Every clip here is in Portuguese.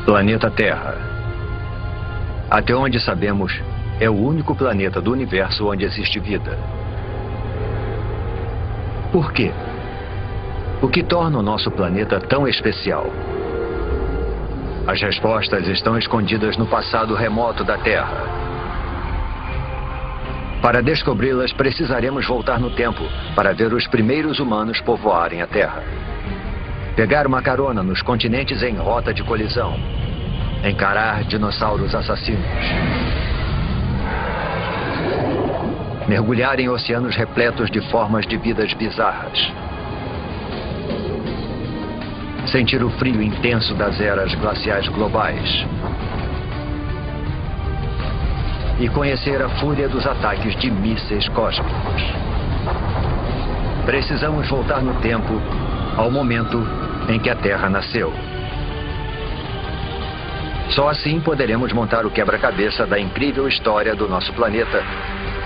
Planeta Terra. Até onde sabemos, é o único planeta do universo onde existe vida. Por quê? O que torna o nosso planeta tão especial? As respostas estão escondidas no passado remoto da Terra. Para descobri-las, precisaremos voltar no tempo para ver os primeiros humanos povoarem a Terra. Pegar uma carona nos continentes em rota de colisão. Encarar dinossauros assassinos. Mergulhar em oceanos repletos de formas de vidas bizarras. Sentir o frio intenso das eras glaciais globais. E conhecer a fúria dos ataques de mísseis cósmicos. Precisamos voltar no tempo ao momento em que a Terra nasceu. Só assim poderemos montar o quebra-cabeça da incrível história do nosso planeta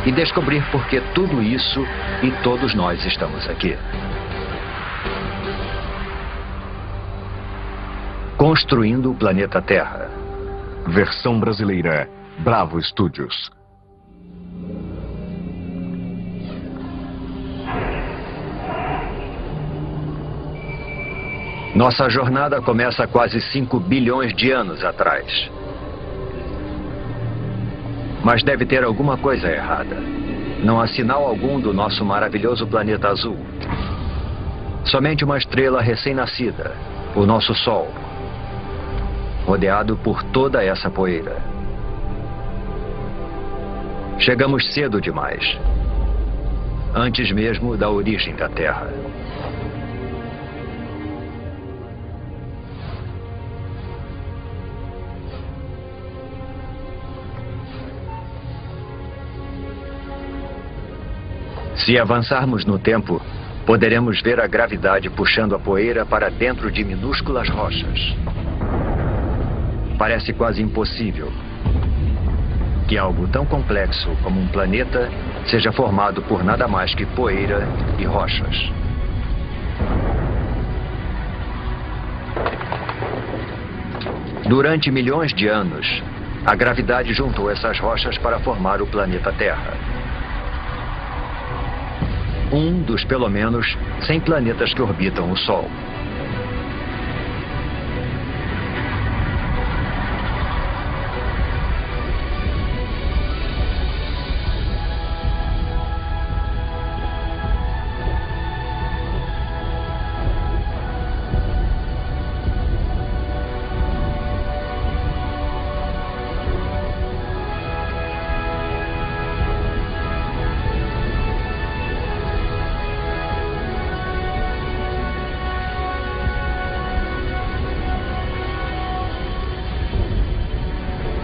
e descobrir por que tudo isso e todos nós estamos aqui. Construindo o planeta Terra. Versão brasileira, Bravo Studios. Nossa jornada começa há quase 5 bilhões de anos atrás. Mas deve ter alguma coisa errada. Não há sinal algum do nosso maravilhoso planeta azul. Somente uma estrela recém-nascida, o nosso Sol, rodeado por toda essa poeira. Chegamos cedo demais, antes mesmo da origem da Terra. Se avançarmos no tempo, poderemos ver a gravidade puxando a poeira para dentro de minúsculas rochas. Parece quase impossível que algo tão complexo como um planeta seja formado por nada mais que poeira e rochas. Durante milhões de anos, a gravidade juntou essas rochas para formar o planeta Terra. Um dos, pelo menos, 100 planetas que orbitam o Sol.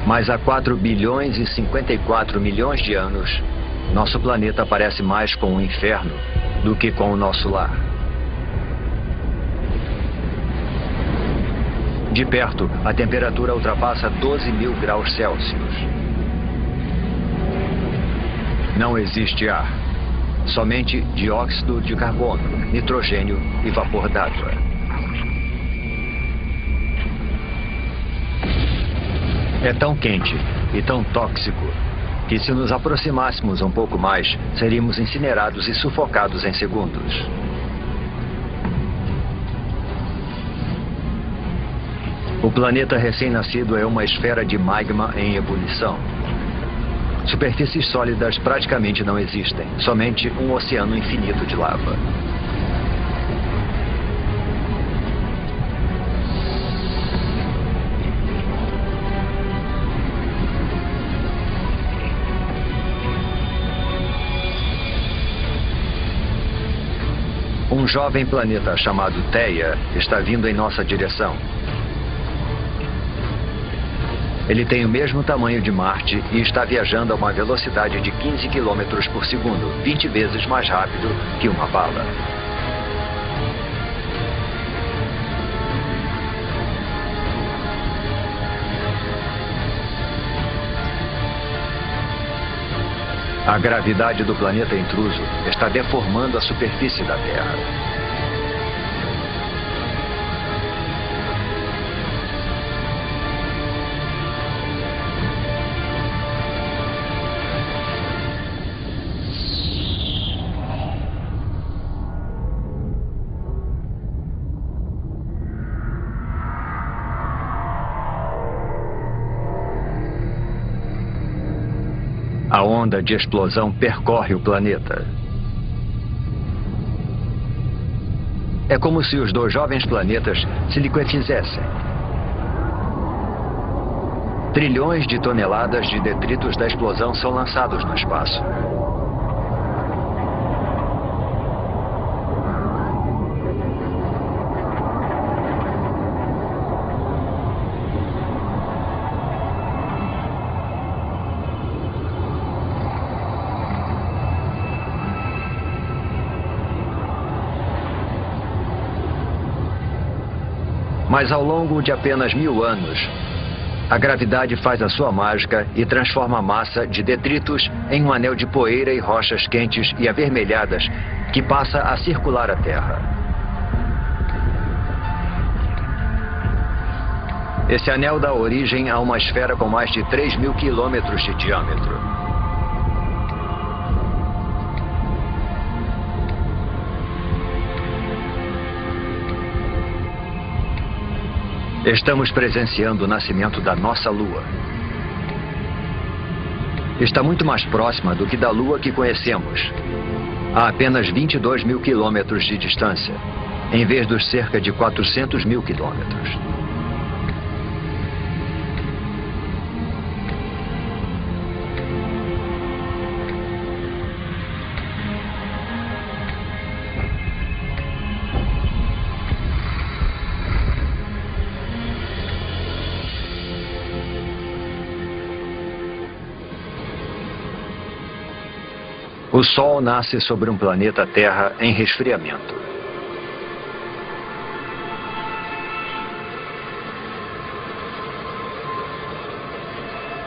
Mas há 4 bilhões e 54 milhões de anos, nosso planeta parece mais com um inferno do que com o nosso lar. De perto, a temperatura ultrapassa 12.000 graus Celsius. Não existe ar, somente dióxido de carbono, nitrogênio e vapor d'água. É tão quente e tão tóxico que, se nos aproximássemos um pouco mais, seríamos incinerados e sufocados em segundos. O planeta recém-nascido é uma esfera de magma em ebulição. Superfícies sólidas praticamente não existem, somente um oceano infinito de lava. Um jovem planeta chamado Theia está vindo em nossa direção. Ele tem o mesmo tamanho de Marte e está viajando a uma velocidade de 15 km por segundo, 20 vezes mais rápido que uma bala. A gravidade do planeta intruso está deformando a superfície da Terra. A onda de explosão percorre o planeta. É como se os dois jovens planetas se liquefizessem. Trilhões de toneladas de detritos da explosão são lançados no espaço. Mas ao longo de apenas 1000 anos, a gravidade faz a sua mágica e transforma a massa de detritos em um anel de poeira e rochas quentes e avermelhadas que passa a circular a Terra. Esse anel dá origem a uma esfera com mais de 3.000 quilômetros de diâmetro. Estamos presenciando o nascimento da nossa Lua. Está muito mais próxima do que da Lua que conhecemos, a apenas 22.000 quilômetros de distância, em vez dos cerca de 400.000 quilômetros. O Sol nasce sobre um planeta Terra em resfriamento.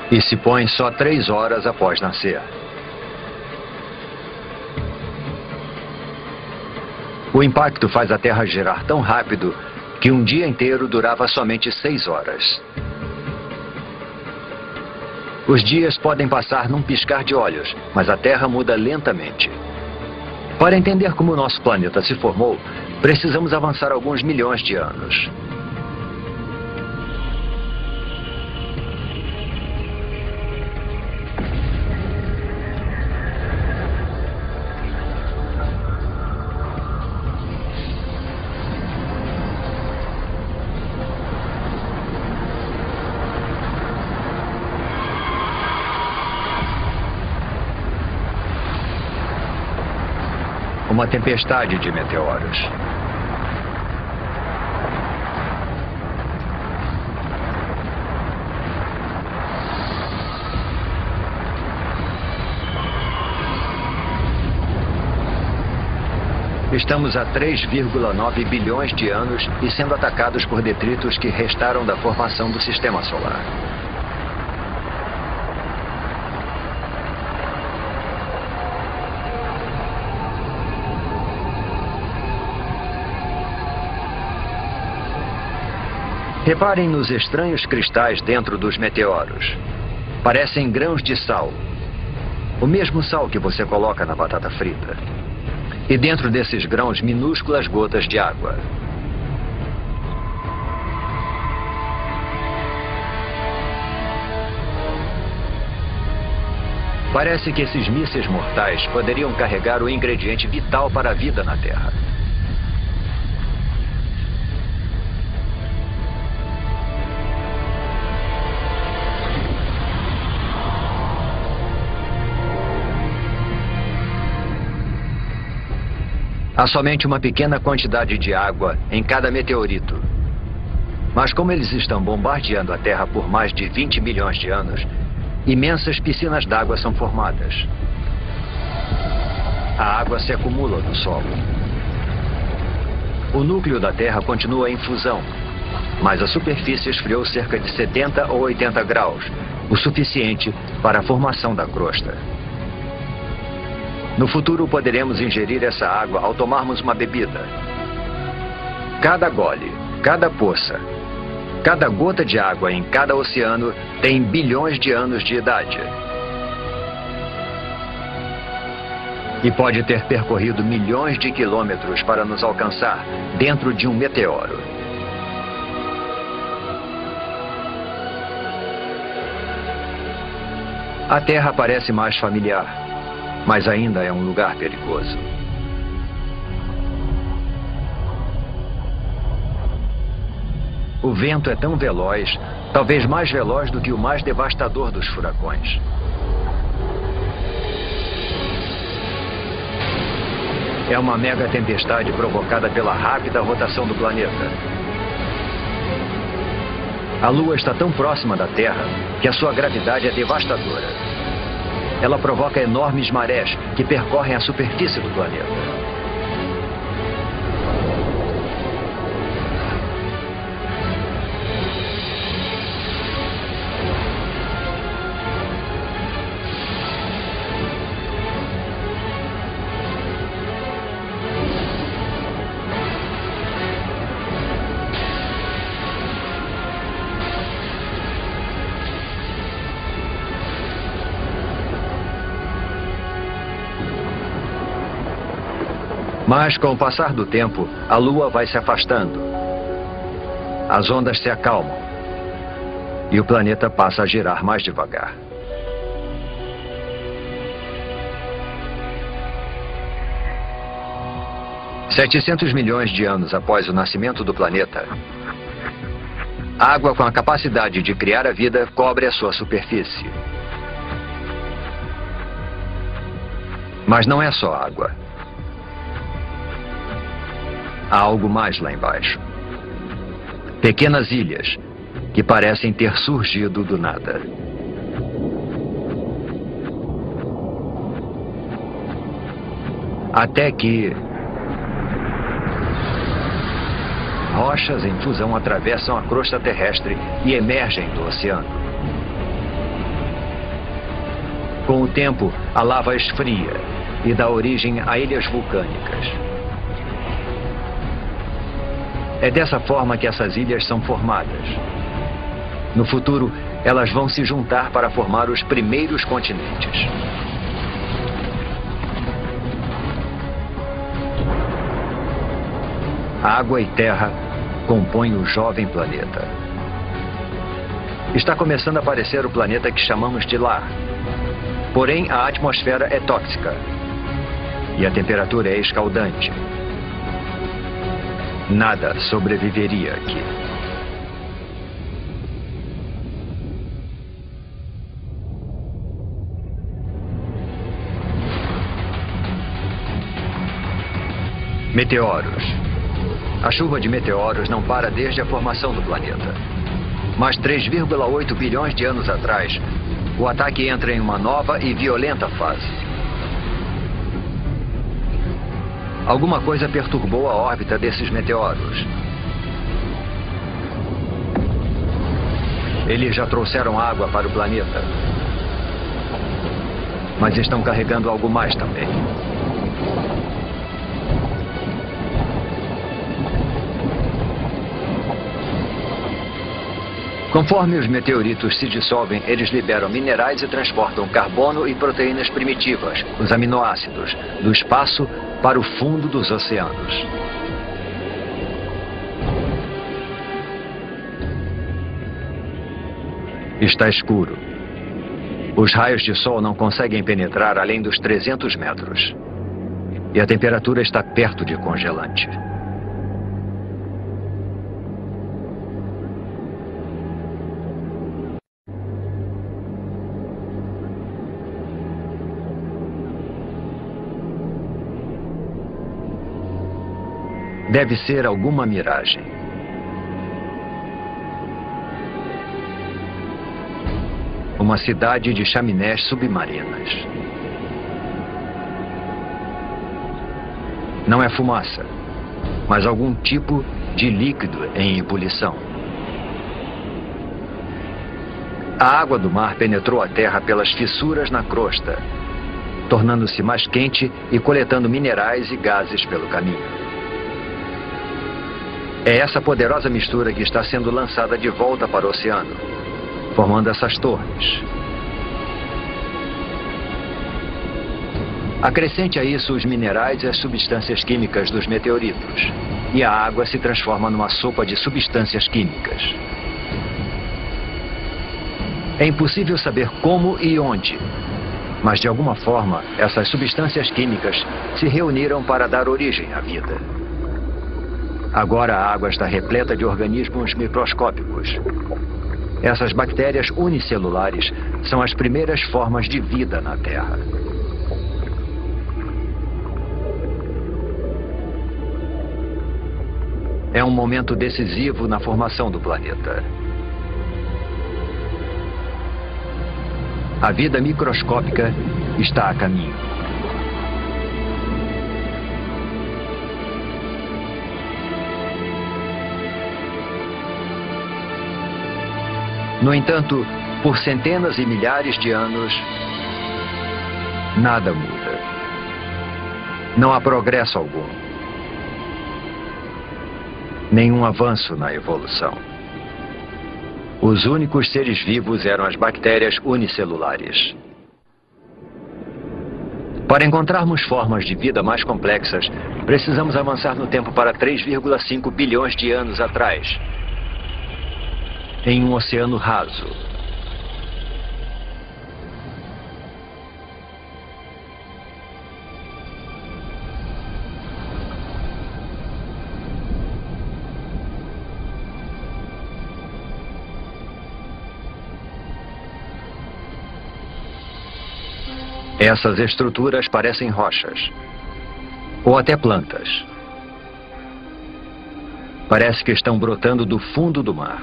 E se põe só 3 horas após nascer. O impacto faz a Terra girar tão rápido que um dia inteiro durava somente 6 horas. Os dias podem passar num piscar de olhos, mas a Terra muda lentamente. Para entender como o nosso planeta se formou, precisamos avançar alguns milhões de anos. Uma tempestade de meteoros. Estamos a 3,9 bilhões de anos e sendo atacados por detritos que restaram da formação do Sistema Solar. Reparem nos estranhos cristais dentro dos meteoros. Parecem grãos de sal. O mesmo sal que você coloca na batata frita. E dentro desses grãos, minúsculas gotas de água. Parece que esses mísseis mortais poderiam carregar o ingrediente vital para a vida na Terra. Há somente uma pequena quantidade de água em cada meteorito. Mas como eles estão bombardeando a Terra por mais de 20 milhões de anos, imensas piscinas d'água são formadas. A água se acumula no solo. O núcleo da Terra continua em fusão, mas a superfície esfriou cerca de 70 ou 80 graus, o suficiente para a formação da crosta. No futuro poderemos ingerir essa água ao tomarmos uma bebida. Cada gole, cada poça, cada gota de água em cada oceano tem bilhões de anos de idade. E pode ter percorrido milhões de quilômetros para nos alcançar dentro de um meteoro. A Terra parece mais familiar, mas ainda é um lugar perigoso. O vento é tão veloz, talvez mais veloz do que o mais devastador dos furacões. É uma mega tempestade provocada pela rápida rotação do planeta. A Lua está tão próxima da Terra que a sua gravidade é devastadora. Ela provoca enormes marés que percorrem a superfície do planeta. Mas, com o passar do tempo, a Lua vai se afastando. As ondas se acalmam. E o planeta passa a girar mais devagar. $700 milhões de anos após o nascimento do planeta, a água com a capacidade de criar a vida cobre a sua superfície. Mas não é só água. Há algo mais lá embaixo. Pequenas ilhas que parecem ter surgido do nada. Até que rochas em fusão atravessam a crosta terrestre e emergem do oceano. Com o tempo, a lava esfria e dá origem a ilhas vulcânicas. É dessa forma que essas ilhas são formadas. No futuro, elas vão se juntar para formar os primeiros continentes. Água e terra compõem o jovem planeta. Está começando a aparecer o planeta que chamamos de lar. Porém, a atmosfera é tóxica. E a temperatura é escaldante. Nada sobreviveria aqui. Meteoros. A chuva de meteoros não para desde a formação do planeta. Mas 3,8 bilhões de anos atrás, o ataque entra em uma nova e violenta fase. Alguma coisa perturbou a órbita desses meteoros. Eles já trouxeram água para o planeta. Mas estão carregando algo mais também. Conforme os meteoritos se dissolvem, eles liberam minerais e transportam carbono e proteínas primitivas, os aminoácidos, do espaço para o fundo dos oceanos. Está escuro. Os raios de sol não conseguem penetrar além dos 300 metros. E a temperatura está perto de congelante. Deve ser alguma miragem. Uma cidade de chaminés submarinas. Não é fumaça, mas algum tipo de líquido em ebulição. A água do mar penetrou a terra pelas fissuras na crosta, tornando-se mais quente e coletando minerais e gases pelo caminho. É essa poderosa mistura que está sendo lançada de volta para o oceano, formando essas torres. Acrescente a isso os minerais e as substâncias químicas dos meteoritos, e a água se transforma numa sopa de substâncias químicas. É impossível saber como e onde, mas de alguma forma essas substâncias químicas se reuniram para dar origem à vida. Agora a água está repleta de organismos microscópicos. Essas bactérias unicelulares são as primeiras formas de vida na Terra. É um momento decisivo na formação do planeta. A vida microscópica está a caminho. No entanto, por centenas e milhares de anos, nada muda. Não há progresso algum. Nenhum avanço na evolução. Os únicos seres vivos eram as bactérias unicelulares. Para encontrarmos formas de vida mais complexas, precisamos avançar no tempo para 3,5 bilhões de anos atrás, em um oceano raso. Essas estruturas parecem rochas, ou até plantas. Parece que estão brotando do fundo do mar.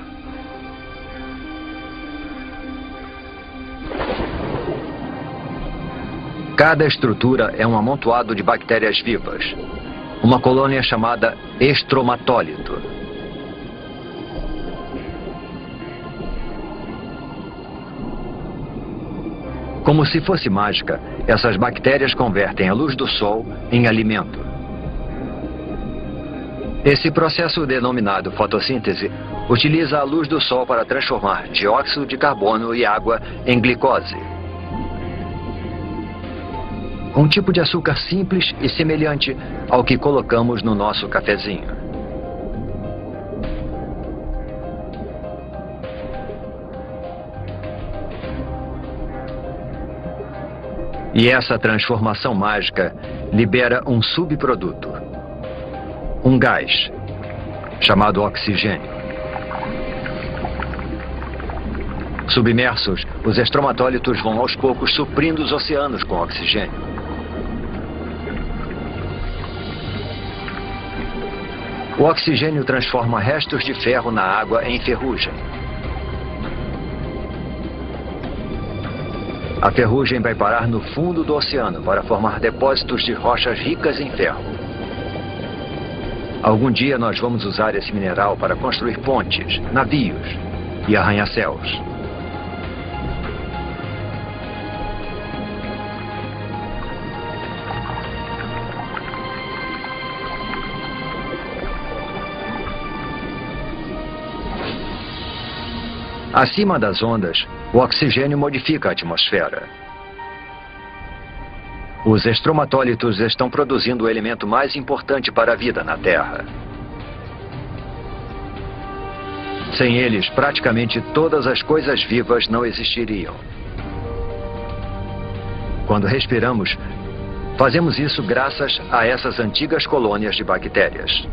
Cada estrutura é um amontoado de bactérias vivas, uma colônia chamada estromatólito. Como se fosse mágica, essas bactérias convertem a luz do sol em alimento. Esse processo denominado fotossíntese utiliza a luz do sol para transformar dióxido de carbono e água em glicose. Um tipo de açúcar simples e semelhante ao que colocamos no nosso cafezinho. E essa transformação mágica libera um subproduto, um gás, chamado oxigênio. Submersos, os estromatólitos vão aos poucos suprindo os oceanos com oxigênio. O oxigênio transforma restos de ferro na água em ferrugem. A ferrugem vai parar no fundo do oceano para formar depósitos de rochas ricas em ferro. Algum dia nós vamos usar esse mineral para construir pontes, navios e arranha-céus. Acima das ondas, o oxigênio modifica a atmosfera. Os estromatólitos estão produzindo o elemento mais importante para a vida na Terra. Sem eles, praticamente todas as coisas vivas não existiriam. Quando respiramos, fazemos isso graças a essas antigas colônias de bactérias.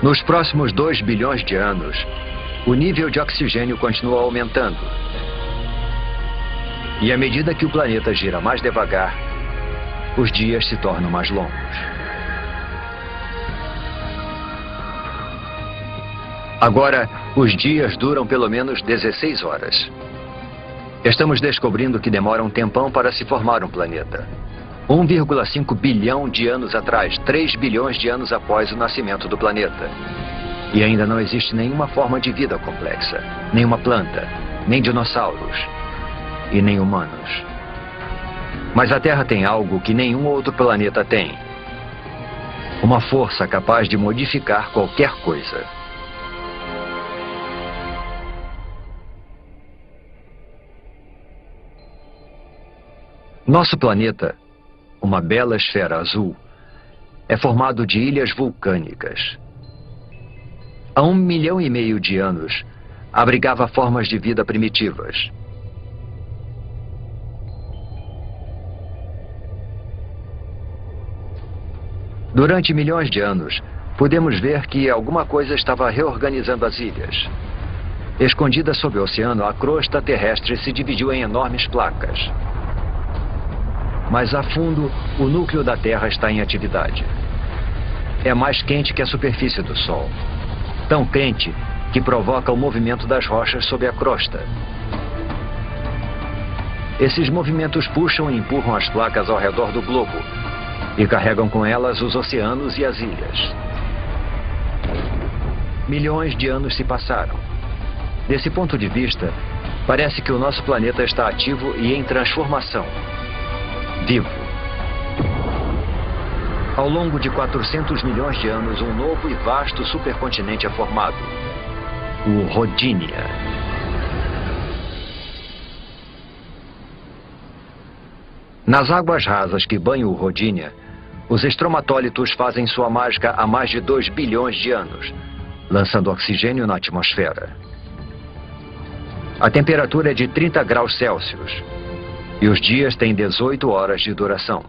Nos próximos 2 bilhões de anos, o nível de oxigênio continua aumentando. E à medida que o planeta gira mais devagar, os dias se tornam mais longos. Agora, os dias duram pelo menos 16 horas. Estamos descobrindo que demora um tempão para se formar um planeta. 1,5 bilhão de anos atrás, 3 bilhões de anos após o nascimento do planeta. E ainda não existe nenhuma forma de vida complexa, nenhuma planta, nem dinossauros e nem humanos. Mas a Terra tem algo que nenhum outro planeta tem. Uma força capaz de modificar qualquer coisa. Nosso planeta, uma bela esfera azul, é formado de ilhas vulcânicas. há 1,5 milhão de anos, abrigava formas de vida primitivas. Durante milhões de anos, podemos ver que alguma coisa estava reorganizando as ilhas. Escondida sob o oceano, a crosta terrestre se dividiu em enormes placas. Mais a fundo, o núcleo da Terra está em atividade. É mais quente que a superfície do Sol. Tão quente que provoca o movimento das rochas sob a crosta. Esses movimentos puxam e empurram as placas ao redor do globo e carregam com elas os oceanos e as ilhas. Milhões de anos se passaram. Desse ponto de vista, parece que o nosso planeta está ativo e em transformação. Vivo. Ao longo de 400 milhões de anos, um novo e vasto supercontinente é formado. O Rodinia. Nas águas rasas que banham o Rodinia, os estromatólitos fazem sua mágica há mais de 2 bilhões de anos, lançando oxigênio na atmosfera. A temperatura é de 30 graus Celsius e os dias têm 18 horas de duração.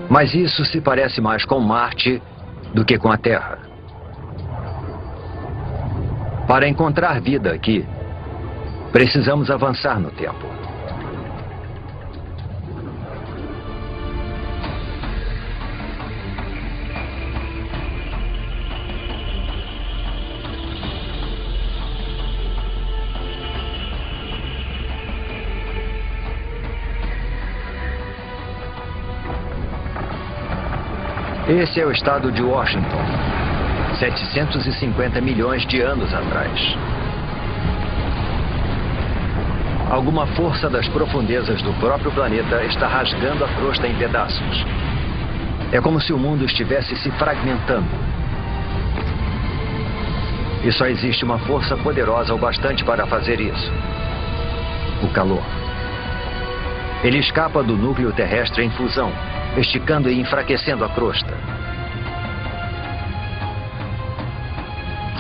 Mas isso se parece mais com Marte do que com a Terra. Para encontrar vida aqui, precisamos avançar no tempo. Esse é o estado de Washington, 750 milhões de anos atrás. Alguma força das profundezas do próprio planeta está rasgando a crosta em pedaços. É como se o mundo estivesse se fragmentando. E só existe uma força poderosa o bastante para fazer isso: o calor. Ele escapa do núcleo terrestre em fusão, esticando e enfraquecendo a crosta.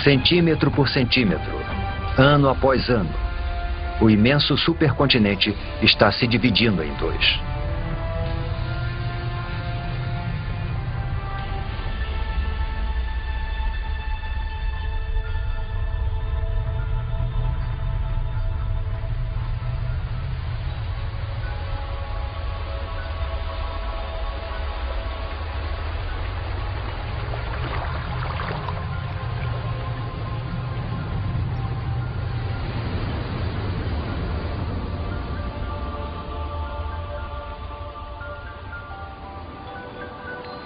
Centímetro por centímetro, ano após ano, o imenso supercontinente está se dividindo em dois.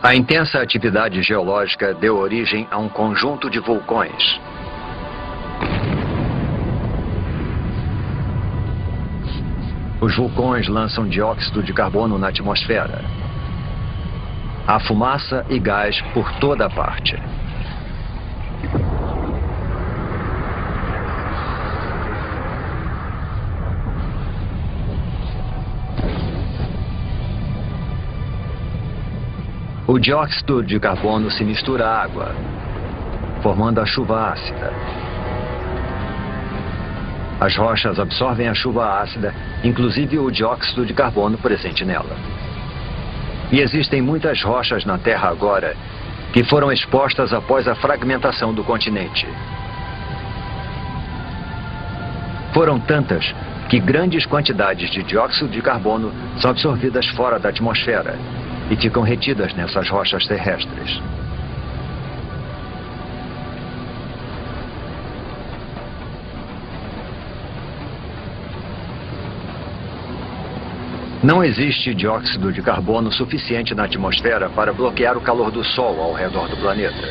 A intensa atividade geológica deu origem a um conjunto de vulcões. Os vulcões lançam dióxido de carbono na atmosfera. Há fumaça e gás por toda parte. O dióxido de carbono se mistura à água, formando a chuva ácida. As rochas absorvem a chuva ácida, inclusive o dióxido de carbono presente nela. E existem muitas rochas na Terra agora que foram expostas após a fragmentação do continente. Foram tantas que grandes quantidades de dióxido de carbono são absorvidas fora da atmosfera e ficam retidas nessas rochas terrestres. Não existe dióxido de carbono suficiente na atmosfera para bloquear o calor do Sol ao redor do planeta.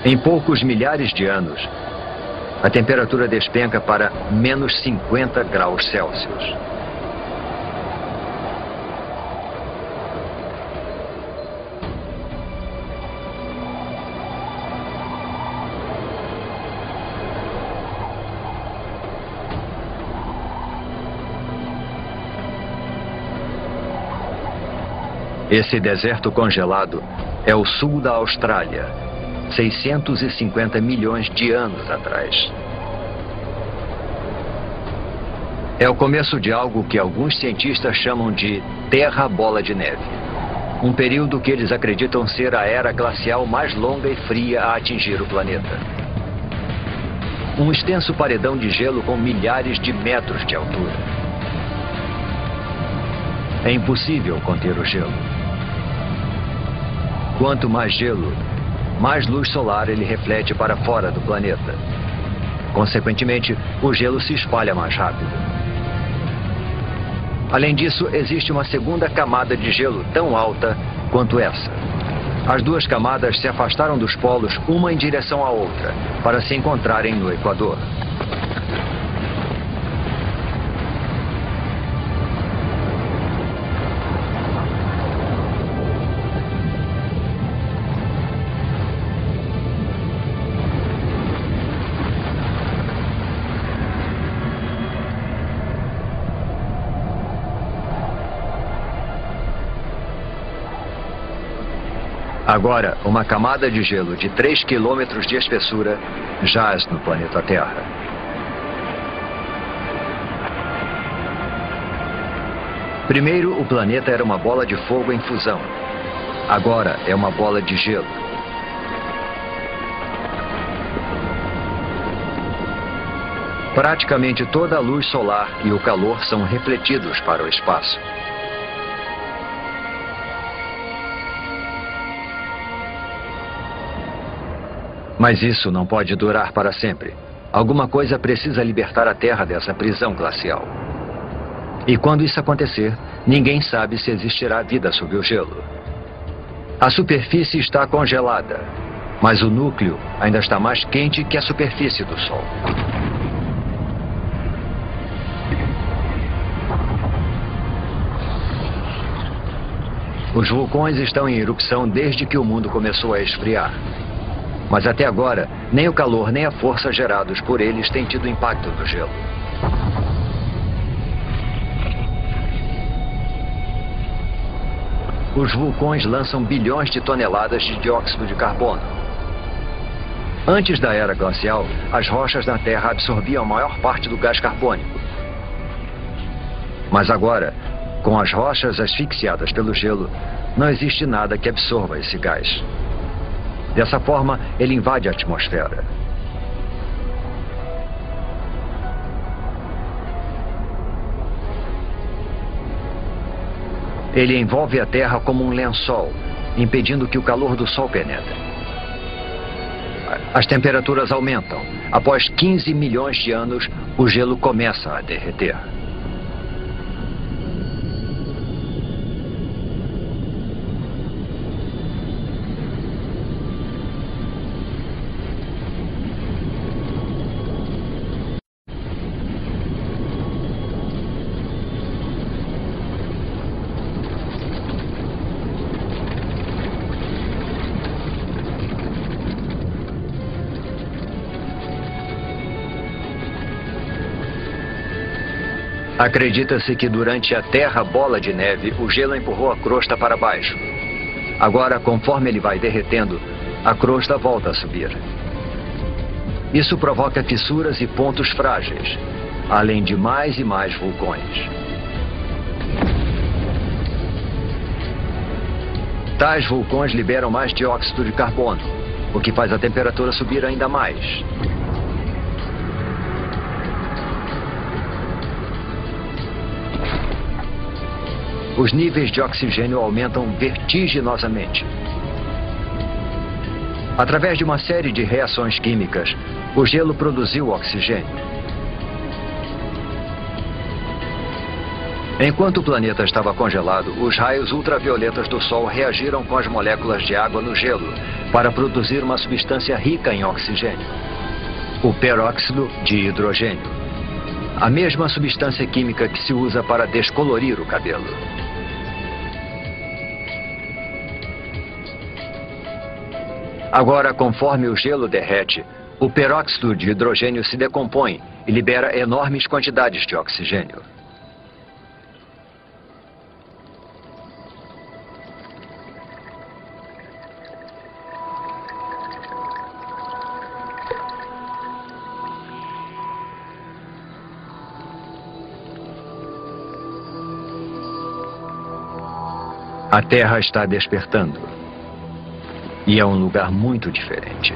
Em poucos milhares de anos, a temperatura despenca para menos 50 graus Celsius. Esse deserto congelado é o sul da Austrália, 650 milhões de anos atrás. É o começo de algo que alguns cientistas chamam de Terra Bola de Neve. Um período que eles acreditam ser a era glacial mais longa e fria a atingir o planeta. Um extenso paredão de gelo com milhares de metros de altura. É impossível conter o gelo. Quanto mais gelo, mais luz solar ele reflete para fora do planeta. Consequentemente, o gelo se espalha mais rápido. Além disso, existe uma segunda camada de gelo tão alta quanto essa. As duas camadas se afastaram dos polos, uma em direção à outra, para se encontrarem no Equador. Agora, uma camada de gelo de 3 quilômetros de espessura jaz no planeta Terra. Primeiro, o planeta era uma bola de fogo em fusão. Agora é uma bola de gelo. Praticamente toda a luz solar e o calor são refletidos para o espaço. Mas isso não pode durar para sempre. Alguma coisa precisa libertar a Terra dessa prisão glacial. E quando isso acontecer, ninguém sabe se existirá vida sob o gelo. A superfície está congelada, mas o núcleo ainda está mais quente que a superfície do Sol. Os vulcões estão em erupção desde que o mundo começou a esfriar. Mas até agora, nem o calor nem a força gerados por eles têm tido impacto no gelo. Os vulcões lançam bilhões de toneladas de dióxido de carbono. Antes da era glacial, as rochas na Terra absorviam a maior parte do gás carbônico. Mas agora, com as rochas asfixiadas pelo gelo, não existe nada que absorva esse gás. Dessa forma, ele invade a atmosfera. Ele envolve a Terra como um lençol, impedindo que o calor do Sol penetre. As temperaturas aumentam. Após 15 milhões de anos, o gelo começa a derreter. Acredita-se que durante a Terra Bola de Neve, o gelo empurrou a crosta para baixo. Agora, conforme ele vai derretendo, a crosta volta a subir. Isso provoca fissuras e pontos frágeis, além de mais e mais vulcões. Tais vulcões liberam mais dióxido de carbono, o que faz a temperatura subir ainda mais. Os níveis de oxigênio aumentam vertiginosamente. Através de uma série de reações químicas, o gelo produziu oxigênio. Enquanto o planeta estava congelado, os raios ultravioletas do Sol reagiram com as moléculas de água no gelo para produzir uma substância rica em oxigênio, o peróxido de hidrogênio, a mesma substância química que se usa para descolorir o cabelo. Agora, conforme o gelo derrete, o peróxido de hidrogênio se decompõe e libera enormes quantidades de oxigênio. A Terra está despertando. E é um lugar muito diferente.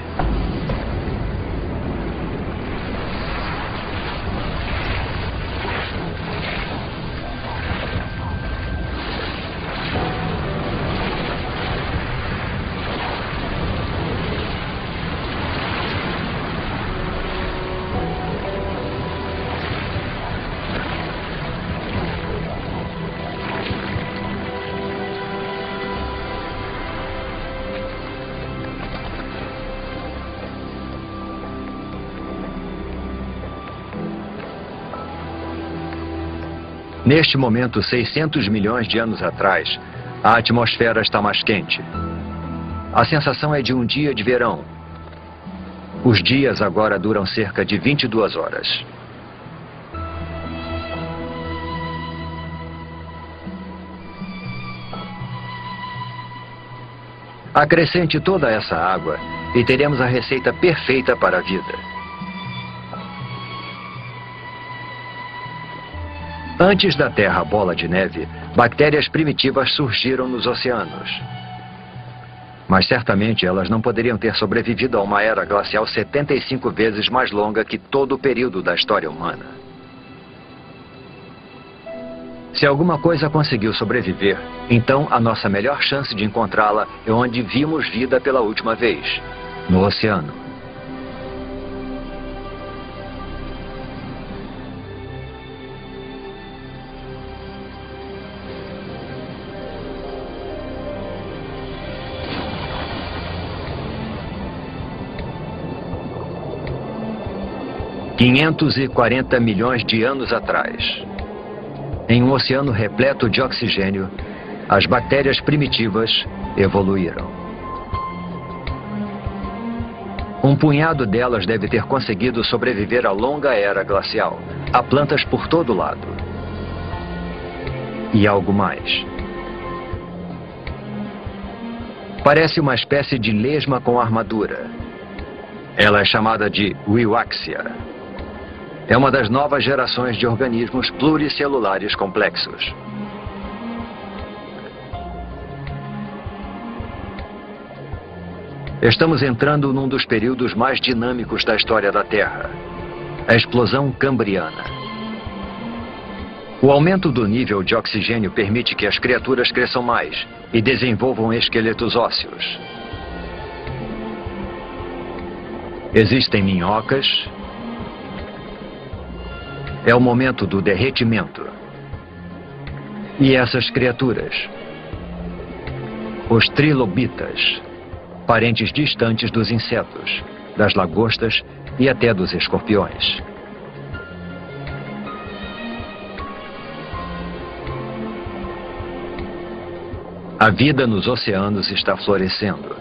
Neste momento, 600 milhões de anos atrás, a atmosfera está mais quente. A sensação é de um dia de verão. Os dias agora duram cerca de 22 horas. Acrescente toda essa água e teremos a receita perfeita para a vida. Antes da Terra bola de neve, bactérias primitivas surgiram nos oceanos. Mas certamente elas não poderiam ter sobrevivido a uma era glacial 75 vezes mais longa que todo o período da história humana. Se alguma coisa conseguiu sobreviver, então a nossa melhor chance de encontrá-la é onde vimos vida pela última vez, no oceano. $540 milhões de anos atrás. Em um oceano repleto de oxigênio, as bactérias primitivas evoluíram. Um punhado delas deve ter conseguido sobreviver à longa era glacial. Há plantas por todo lado. E algo mais. Parece uma espécie de lesma com armadura. Ela é chamada de Wiwaxia. É uma das novas gerações de organismos pluricelulares complexos. Estamos entrando num dos períodos mais dinâmicos da história da Terra, a explosão cambriana. O aumento do nível de oxigênio permite que as criaturas cresçam mais e desenvolvam esqueletos ósseos. Existem minhocas. É o momento do derretimento. E essas criaturas, os trilobitas, parentes distantes dos insetos, das lagostas e até dos escorpiões. A vida nos oceanos está florescendo.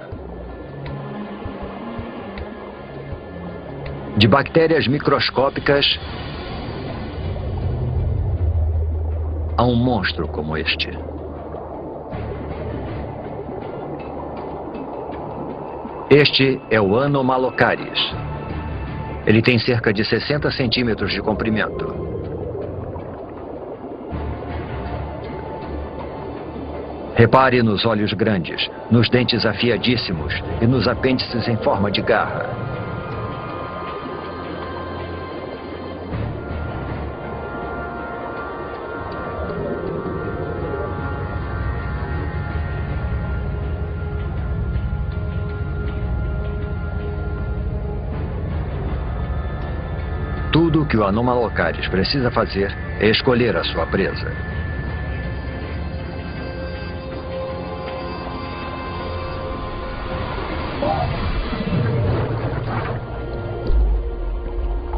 De bactérias microscópicas a um monstro como este. Este é o Anomalocaris. Ele tem cerca de 60 centímetros de comprimento. Repare nos olhos grandes, nos dentes afiadíssimos e nos apêndices em forma de garra. Tudo o que o Anomalocaris precisa fazer é escolher a sua presa.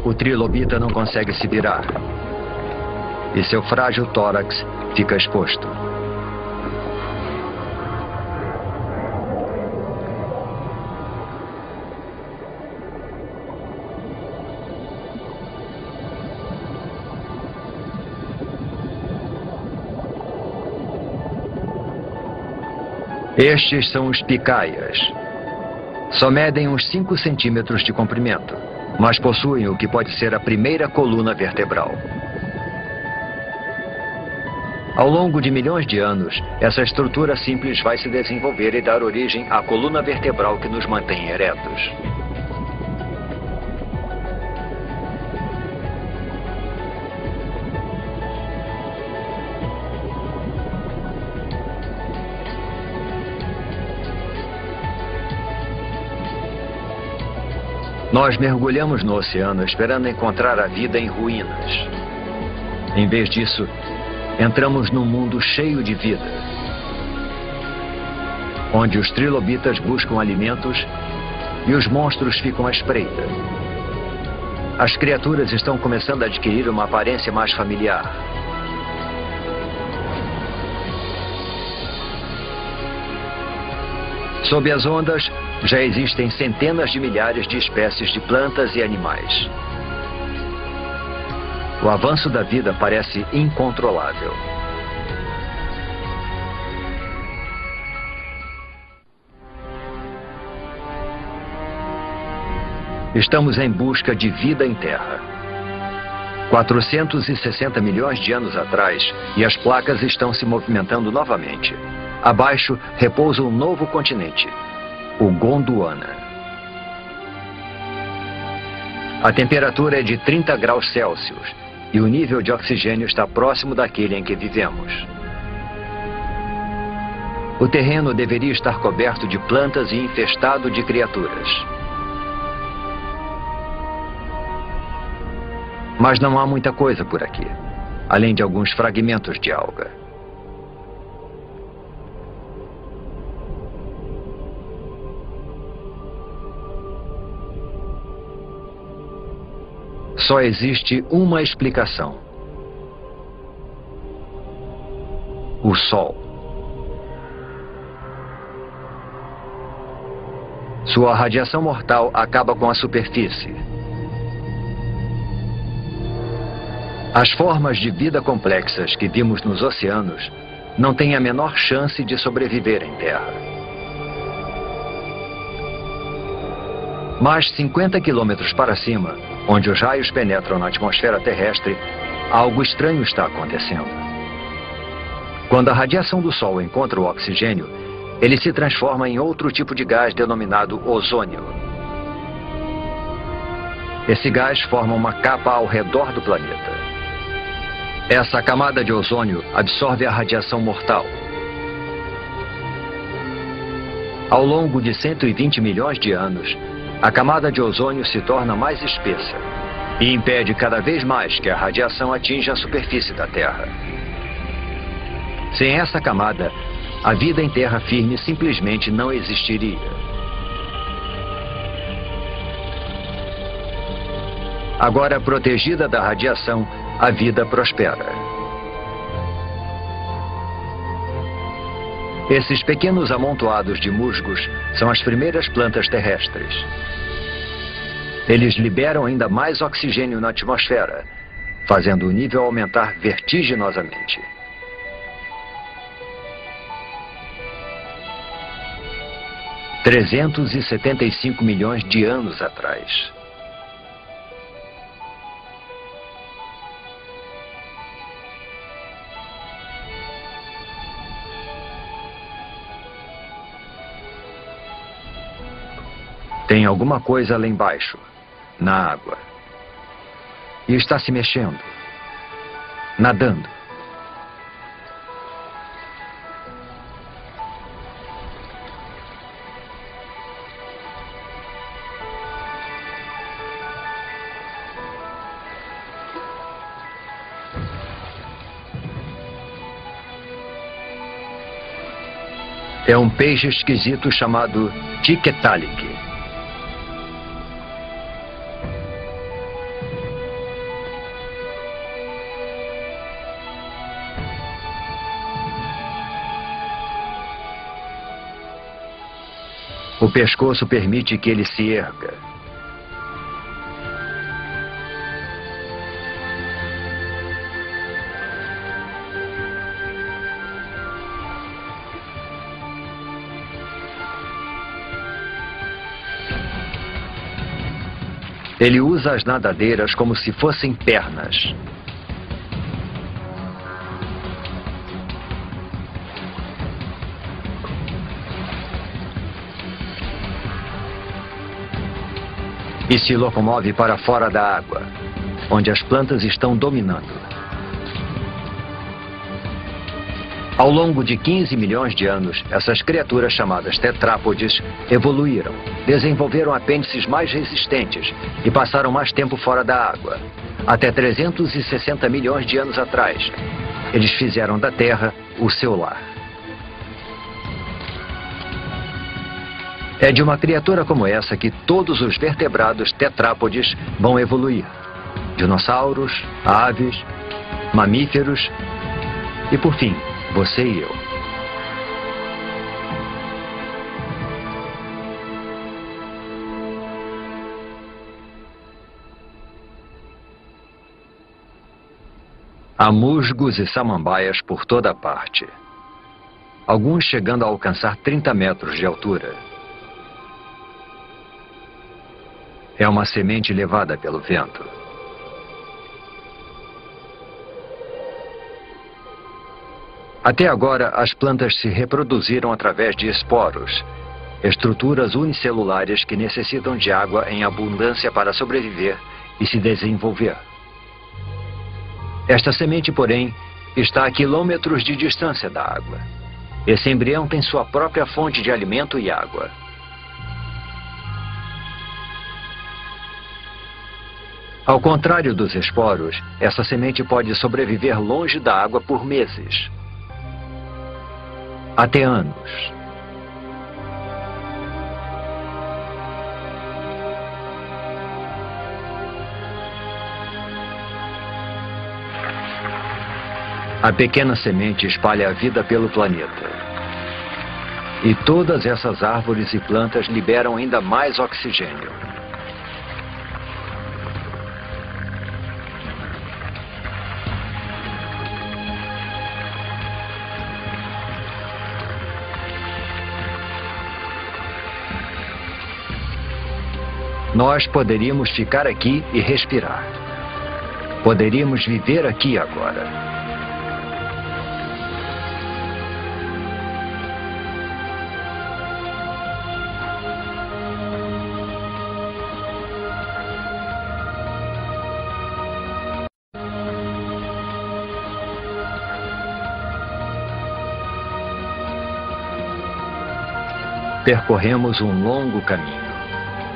O trilobita não consegue se virar. E seu frágil tórax fica exposto. Estes são os picaias. Só medem uns 5 centímetros de comprimento, mas possuem o que pode ser a primeira coluna vertebral. Ao longo de milhões de anos, essa estrutura simples vai se desenvolver e dar origem à coluna vertebral que nos mantém eretos. Nós mergulhamos no oceano esperando encontrar a vida em ruínas. Em vez disso, entramos num mundo cheio de vida, onde os trilobitas buscam alimentos e os monstros ficam à espreita. As criaturas estão começando a adquirir uma aparência mais familiar. Sob as ondas, já existem centenas de milhares de espécies de plantas e animais. O avanço da vida parece incontrolável. Estamos em busca de vida em Terra. 460 milhões de anos atrás, e as placas estão se movimentando novamente. Abaixo repousa um novo continente, o Gondwana. A temperatura é de 30 graus Celsius e o nível de oxigênio está próximo daquele em que vivemos. O terreno deveria estar coberto de plantas e infestado de criaturas. Mas não há muita coisa por aqui, além de alguns fragmentos de alga. Só existe uma explicação: o Sol. Sua radiação mortal acaba com a superfície. As formas de vida complexas que vimos nos oceanos não têm a menor chance de sobreviver em Terra. Mas 50 quilômetros para cima, onde os raios penetram na atmosfera terrestre, algo estranho está acontecendo. Quando a radiação do Sol encontra o oxigênio, ele se transforma em outro tipo de gás denominado ozônio. Esse gás forma uma capa ao redor do planeta. Essa camada de ozônio absorve a radiação mortal. Ao longo de 120 milhões de anos, a camada de ozônio se torna mais espessa e impede cada vez mais que a radiação atinja a superfície da Terra. Sem essa camada, a vida em terra firme simplesmente não existiria. Agora protegida da radiação, a vida prospera. Esses pequenos amontoados de musgos são as primeiras plantas terrestres. Eles liberam ainda mais oxigênio na atmosfera, fazendo o nível aumentar vertiginosamente. – 375 milhões de anos atrás. Tem alguma coisa lá embaixo, na água. E está se mexendo, nadando. É um peixe esquisito chamado Tiktaalik. O pescoço permite que ele se erga. Ele usa as nadadeiras como se fossem pernas. e se locomove para fora da água, onde as plantas estão dominando. Ao longo de 15 milhões de anos, essas criaturas chamadas tetrápodes evoluíram, desenvolveram apêndices mais resistentes e passaram mais tempo fora da água. Até 360 milhões de anos atrás, eles fizeram da Terra o seu lar. É de uma criatura como essa que todos os vertebrados tetrápodes vão evoluir. Dinossauros, aves, mamíferos e, por fim, você e eu. Há musgos e samambaias por toda parte. Alguns chegando a alcançar 30 metros de altura. É uma semente levada pelo vento. Até agora, as plantas se reproduziram através de esporos, estruturas unicelulares que necessitam de água em abundância para sobreviver e se desenvolver. Esta semente, porém, está a quilômetros de distância da água. Esse embrião tem sua própria fonte de alimento e água. Ao contrário dos esporos, essa semente pode sobreviver longe da água por meses. Até anos. A pequena semente espalha a vida pelo planeta. E todas essas árvores e plantas liberam ainda mais oxigênio. Nós poderíamos ficar aqui e respirar. Poderíamos viver aqui agora. Percorremos um longo caminho.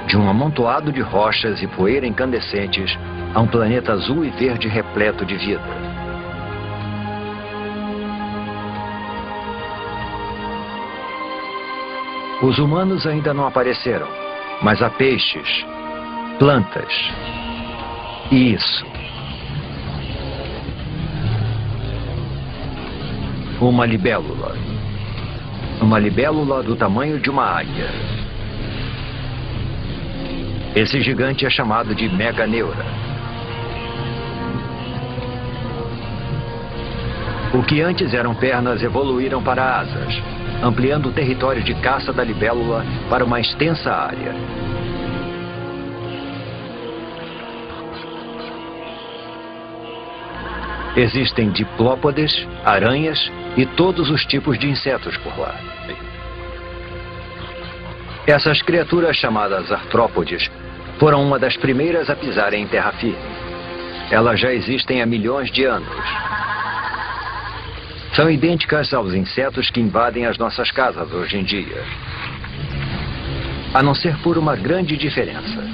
De um amontoado de rochas e poeira incandescentes a um planeta azul e verde repleto de vida. Os humanos ainda não apareceram, mas há peixes, plantas e isso. Uma libélula. Uma libélula do tamanho de uma águia. Esse gigante é chamado de Meganeura. O que antes eram pernas evoluíram para asas, ampliando o território de caça da libélula para uma extensa área. Existem diplópodes, aranhas e todos os tipos de insetos por lá. Essas criaturas chamadas artrópodes foram uma das primeiras a pisarem em terra firme. Elas já existem há milhões de anos. São idênticas aos insetos que invadem as nossas casas hoje em dia. A não ser por uma grande diferença.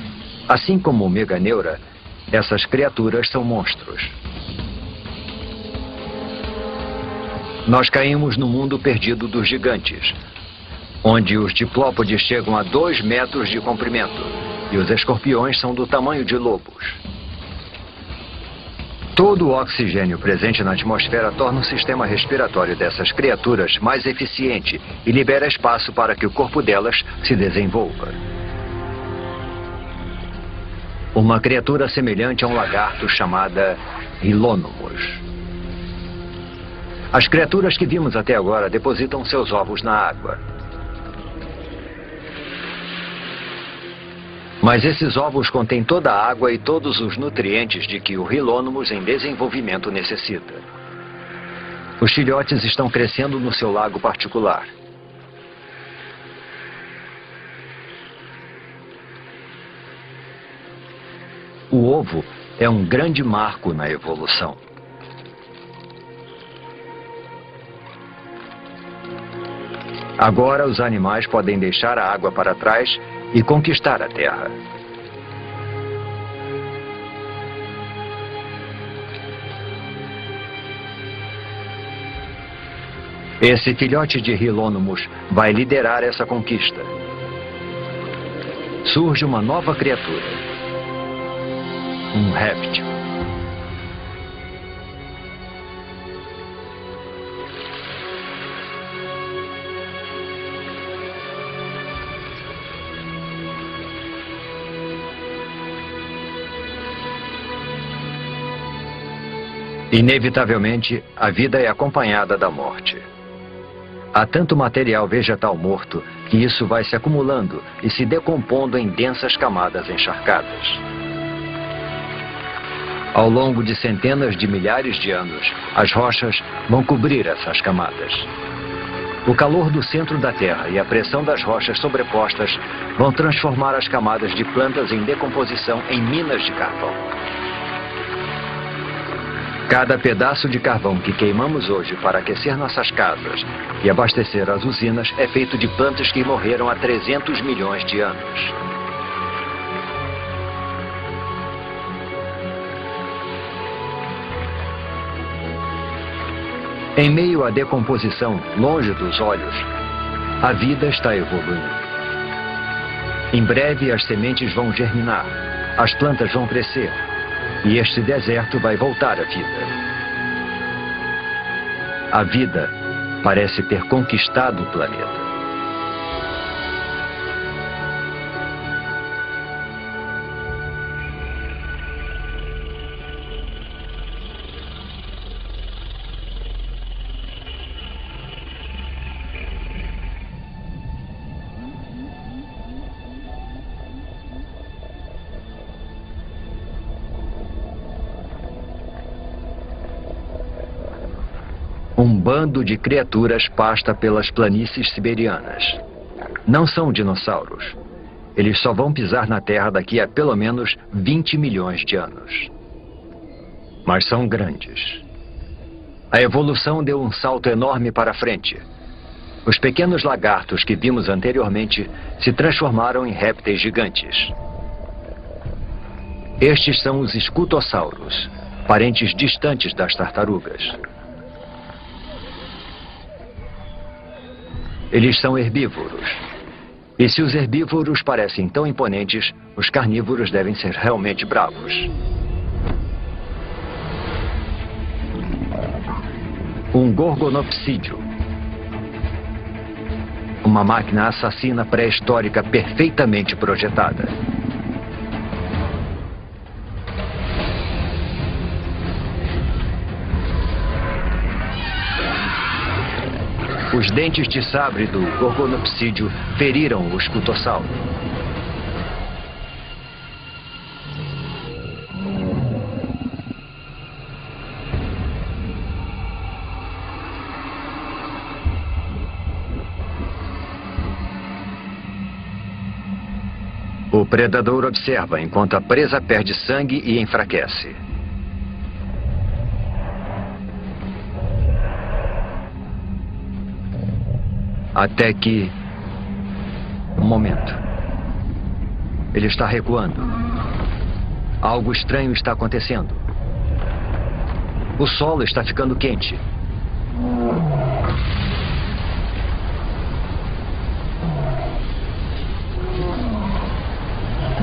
Assim como o Meganeura, essas criaturas são monstros. Nós caímos no mundo perdido dos gigantes, onde os diplópodes chegam a 2 metros de comprimento e os escorpiões são do tamanho de lobos. Todo o oxigênio presente na atmosfera torna o sistema respiratório dessas criaturas mais eficiente e libera espaço para que o corpo delas se desenvolva. Uma criatura semelhante a um lagarto chamada Hylonymos. As criaturas que vimos até agora depositam seus ovos na água. Mas esses ovos contêm toda a água e todos os nutrientes de que o Hylonymos em desenvolvimento necessita. Os filhotes estão crescendo no seu lago particular. O ovo é um grande marco na evolução. Agora os animais podem deixar a água para trás e conquistar a terra. Esse filhote de Rilônomos vai liderar essa conquista. Surge uma nova criatura. Um réptil. Inevitavelmente, a vida é acompanhada da morte. Há tanto material vegetal morto que isso vai se acumulando e se decompondo em densas camadas encharcadas. Ao longo de centenas de milhares de anos, as rochas vão cobrir essas camadas. O calor do centro da Terra e a pressão das rochas sobrepostas vão transformar as camadas de plantas em decomposição em minas de carvão. Cada pedaço de carvão que queimamos hoje para aquecer nossas casas e abastecer as usinas é feito de plantas que morreram há 300 milhões de anos. Em meio à decomposição, longe dos olhos, a vida está evoluindo. Em breve as sementes vão germinar, as plantas vão crescer. E este deserto vai voltar à vida. A vida parece ter conquistado o planeta. Um bando de criaturas pasta pelas planícies siberianas. Não são dinossauros. Eles só vão pisar na Terra daqui a pelo menos 20 milhões de anos. Mas são grandes. A evolução deu um salto enorme para frente. Os pequenos lagartos que vimos anteriormente se transformaram em répteis gigantes. Estes são os escutossauros, parentes distantes das tartarugas. Eles são herbívoros. E se os herbívoros parecem tão imponentes, os carnívoros devem ser realmente bravos. Um gorgonopsídeo. Uma máquina assassina pré-histórica perfeitamente projetada. Os dentes de sabre do gorgonopsídeo feriram o escutossauro. O predador observa enquanto a presa perde sangue e enfraquece. Até que... Um momento. Ele está recuando. Algo estranho está acontecendo. O solo está ficando quente.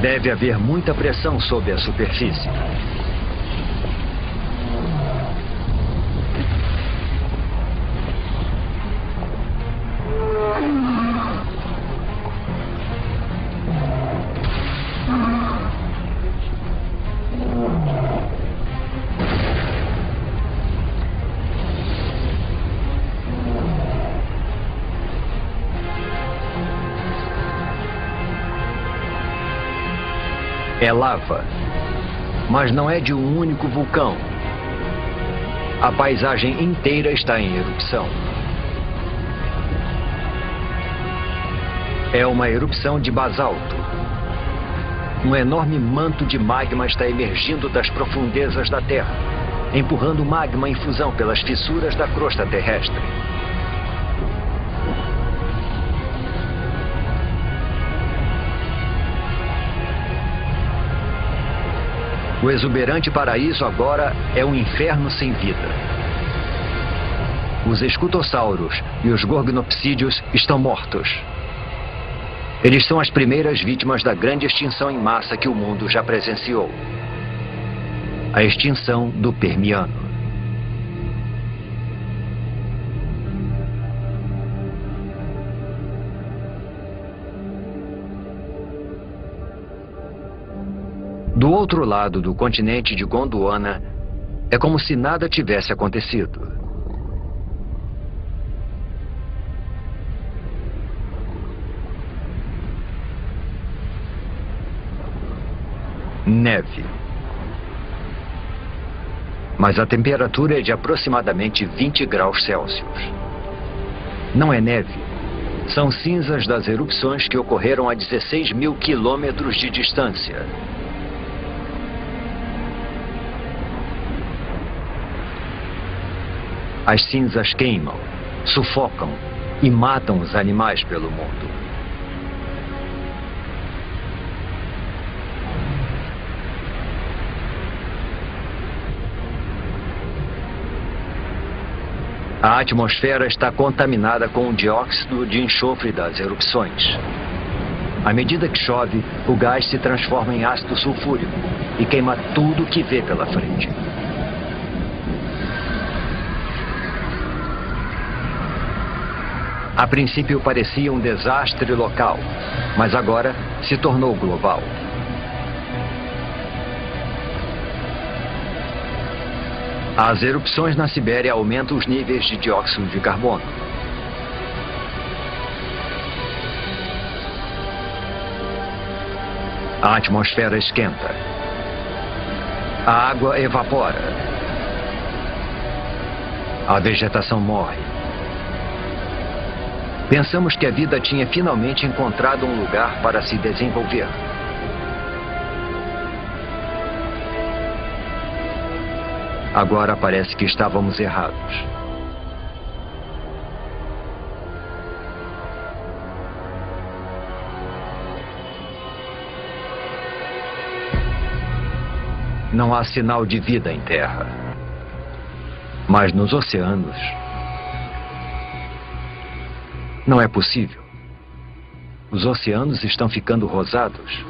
Deve haver muita pressão sob a superfície. É lava, mas não é de um único vulcão. A paisagem inteira está em erupção. É uma erupção de basalto. Um enorme manto de magma está emergindo das profundezas da Terra, empurrando magma em fusão pelas fissuras da crosta terrestre. O exuberante paraíso agora é um inferno sem vida. Os escutossauros e os gorgonopsídeos estão mortos. Eles são as primeiras vítimas da grande extinção em massa que o mundo já presenciou. A extinção do Permiano. Do outro lado do continente de Gondwana, é como se nada tivesse acontecido. Neve. Mas a temperatura é de aproximadamente 20 graus Celsius. Não é neve. São cinzas das erupções que ocorreram a 16 mil quilômetros de distância. As cinzas queimam, sufocam e matam os animais pelo mundo. A atmosfera está contaminada com o dióxido de enxofre das erupções. À medida que chove, o gás se transforma em ácido sulfúrico e queima tudo que vê pela frente. A princípio parecia um desastre local, mas agora se tornou global. As erupções na Sibéria aumentam os níveis de dióxido de carbono. A atmosfera esquenta. A água evapora. A vegetação morre. Pensamos que a vida tinha finalmente encontrado um lugar para se desenvolver. Agora parece que estávamos errados. Não há sinal de vida em terra. Mas nos oceanos, não é possível. Os oceanos estão ficando rosados.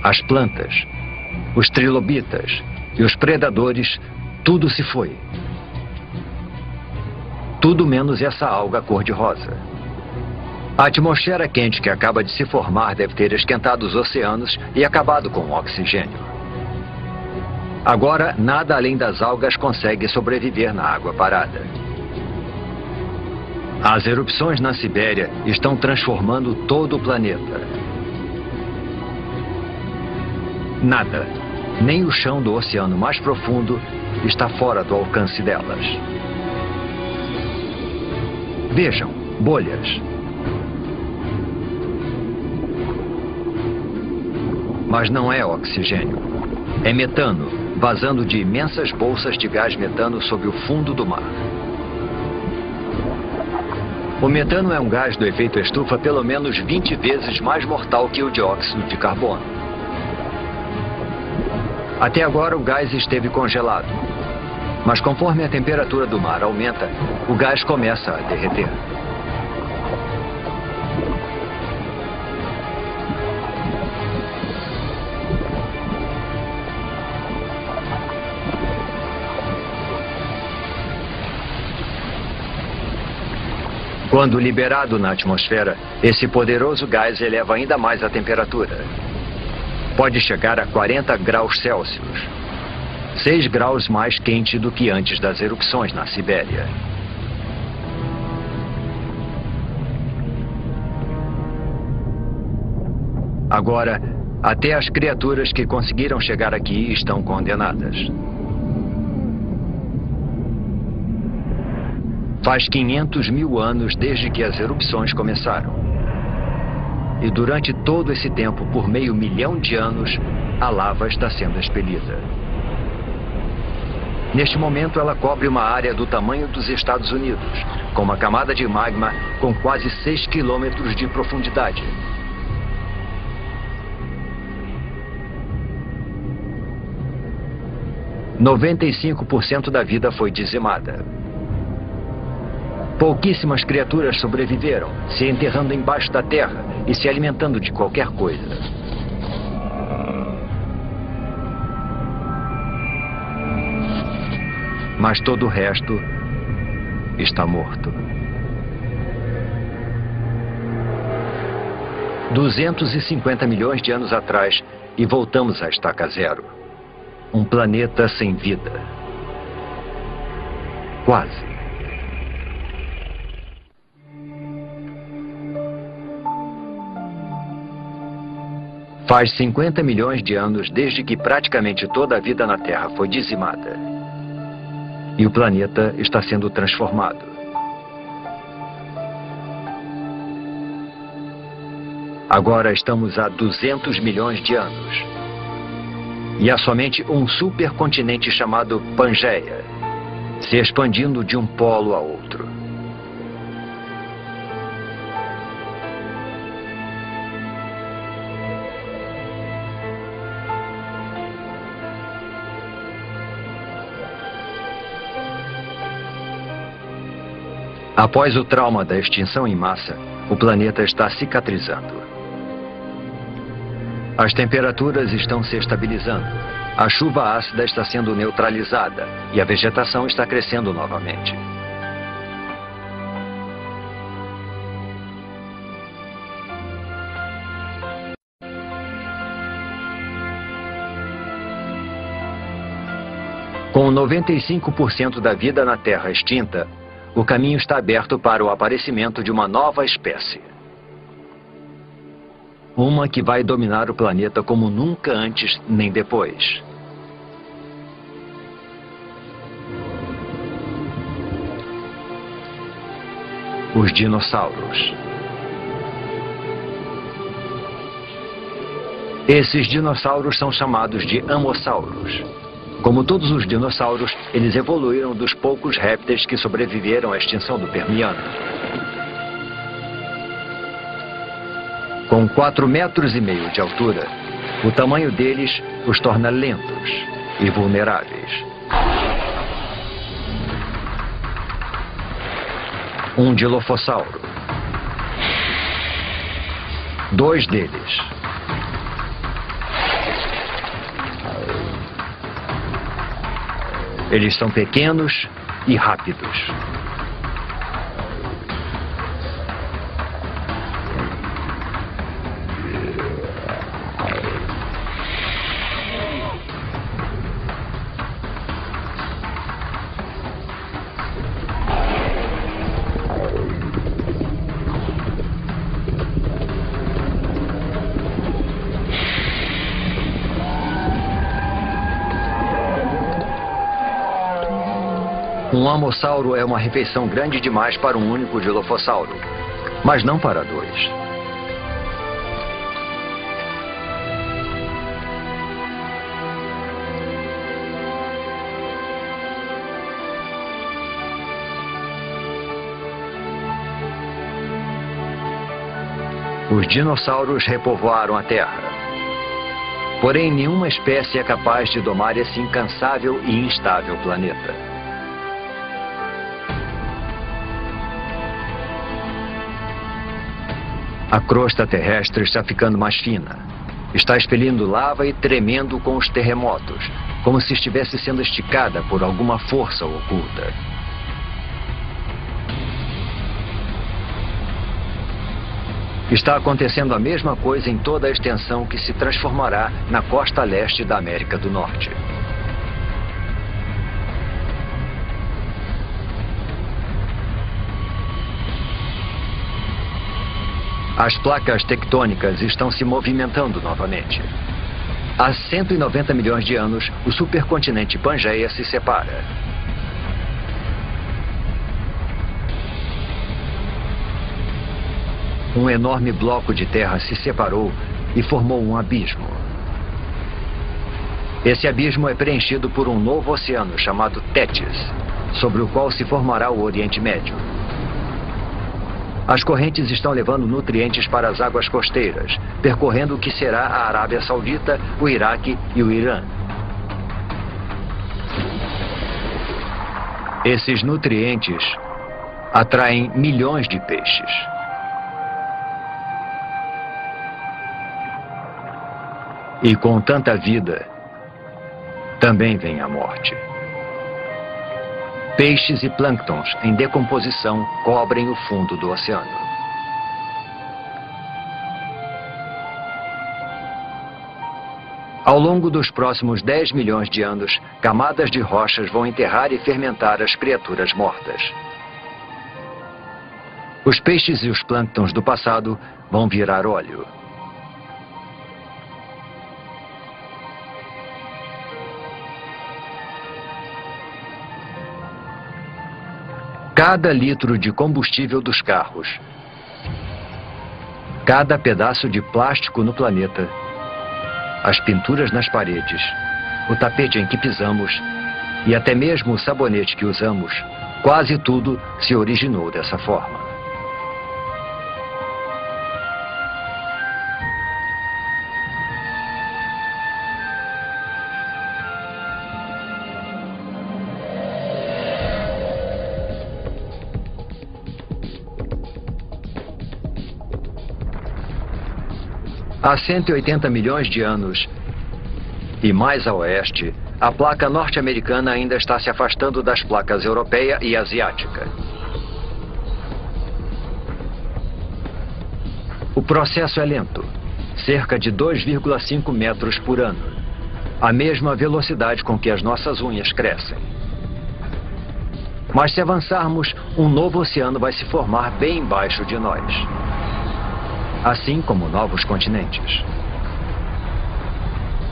As plantas, os trilobitas e os predadores, tudo se foi. Tudo menos essa alga cor-de-rosa. A atmosfera quente que acaba de se formar deve ter esquentado os oceanos e acabado com o oxigênio. Agora, nada além das algas consegue sobreviver na água parada. As erupções na Sibéria estão transformando todo o planeta. Nada, nem o chão do oceano mais profundo, está fora do alcance delas. Vejam, bolhas. Mas não é oxigênio. É metano, vazando de imensas bolsas de gás metano sob o fundo do mar. O metano é um gás do efeito estufa pelo menos 20 vezes mais mortal que o dióxido de carbono. Até agora o gás esteve congelado. Mas conforme a temperatura do mar aumenta, o gás começa a derreter. Quando liberado na atmosfera, esse poderoso gás eleva ainda mais a temperatura. Pode chegar a 40 graus Celsius, 6 graus mais quente do que antes das erupções na Sibéria. Agora, até as criaturas que conseguiram chegar aqui estão condenadas. Faz 500 mil anos desde que as erupções começaram. E durante todo esse tempo, por meio milhão de anos, a lava está sendo expelida. Neste momento, ela cobre uma área do tamanho dos Estados Unidos, com uma camada de magma com quase 6 quilômetros de profundidade. « 95% da vida foi dizimada. Pouquíssimas criaturas sobreviveram, se enterrando embaixo da terra e se alimentando de qualquer coisa. Mas todo o resto está morto. 250 milhões de anos atrás e voltamos à estaca zero. Um planeta sem vida. Quase. Faz 50 milhões de anos desde que praticamente toda a vida na Terra foi dizimada. E o planeta está sendo transformado. Agora estamos há 200 milhões de anos. E há somente um supercontinente chamado Pangeia, se expandindo de um polo a outro. Após o trauma da extinção em massa, o planeta está cicatrizando. As temperaturas estão se estabilizando, a chuva ácida está sendo neutralizada e a vegetação está crescendo novamente. Com 95% da vida na Terra extinta, o caminho está aberto para o aparecimento de uma nova espécie. Uma que vai dominar o planeta como nunca antes nem depois. Os dinossauros. Esses dinossauros são chamados de amossauros. Como todos os dinossauros, eles evoluíram dos poucos répteis que sobreviveram à extinção do Permiano. Com 4,5 metros de altura, o tamanho deles os torna lentos e vulneráveis. Um dilofossauro. 2 deles. Eles são pequenos e rápidos. Um amossauro é uma refeição grande demais para um único dilofossauro, mas não para 2. Os dinossauros repovoaram a Terra. Porém, nenhuma espécie é capaz de domar esse incansável e instável planeta. A crosta terrestre está ficando mais fina. Está expelindo lava e tremendo com os terremotos, como se estivesse sendo esticada por alguma força oculta. Está acontecendo a mesma coisa em toda a extensão que se transformará na costa leste da América do Norte. As placas tectônicas estão se movimentando novamente. Há 190 milhões de anos, o supercontinente Pangeia se separa. um enorme bloco de terra se separou e formou um abismo. Esse abismo é preenchido por um novo oceano chamado Tétis, sobre o qual se formará o Oriente Médio. As correntes estão levando nutrientes para as águas costeiras, percorrendo o que será a Arábia Saudita, o Iraque e o Irã. Esses nutrientes atraem milhões de peixes. E com tanta vida, também vem a morte. Peixes e plânctons em decomposição cobrem o fundo do oceano. Ao longo dos próximos 10 milhões de anos, camadas de rochas vão enterrar e fermentar as criaturas mortas. Os peixes e os plânctons do passado vão virar óleo. Cada litro de combustível dos carros, cada pedaço de plástico no planeta, as pinturas nas paredes, o tapete em que pisamos e até mesmo o sabonete que usamos, quase tudo se originou dessa forma. Há 180 milhões de anos, e mais a oeste, a placa norte-americana ainda está se afastando das placas europeia e asiática. O processo é lento, cerca de 2,5 metros por ano, a mesma velocidade com que as nossas unhas crescem. Mas se avançarmos, um novo oceano vai se formar bem embaixo de nós. Assim como novos continentes.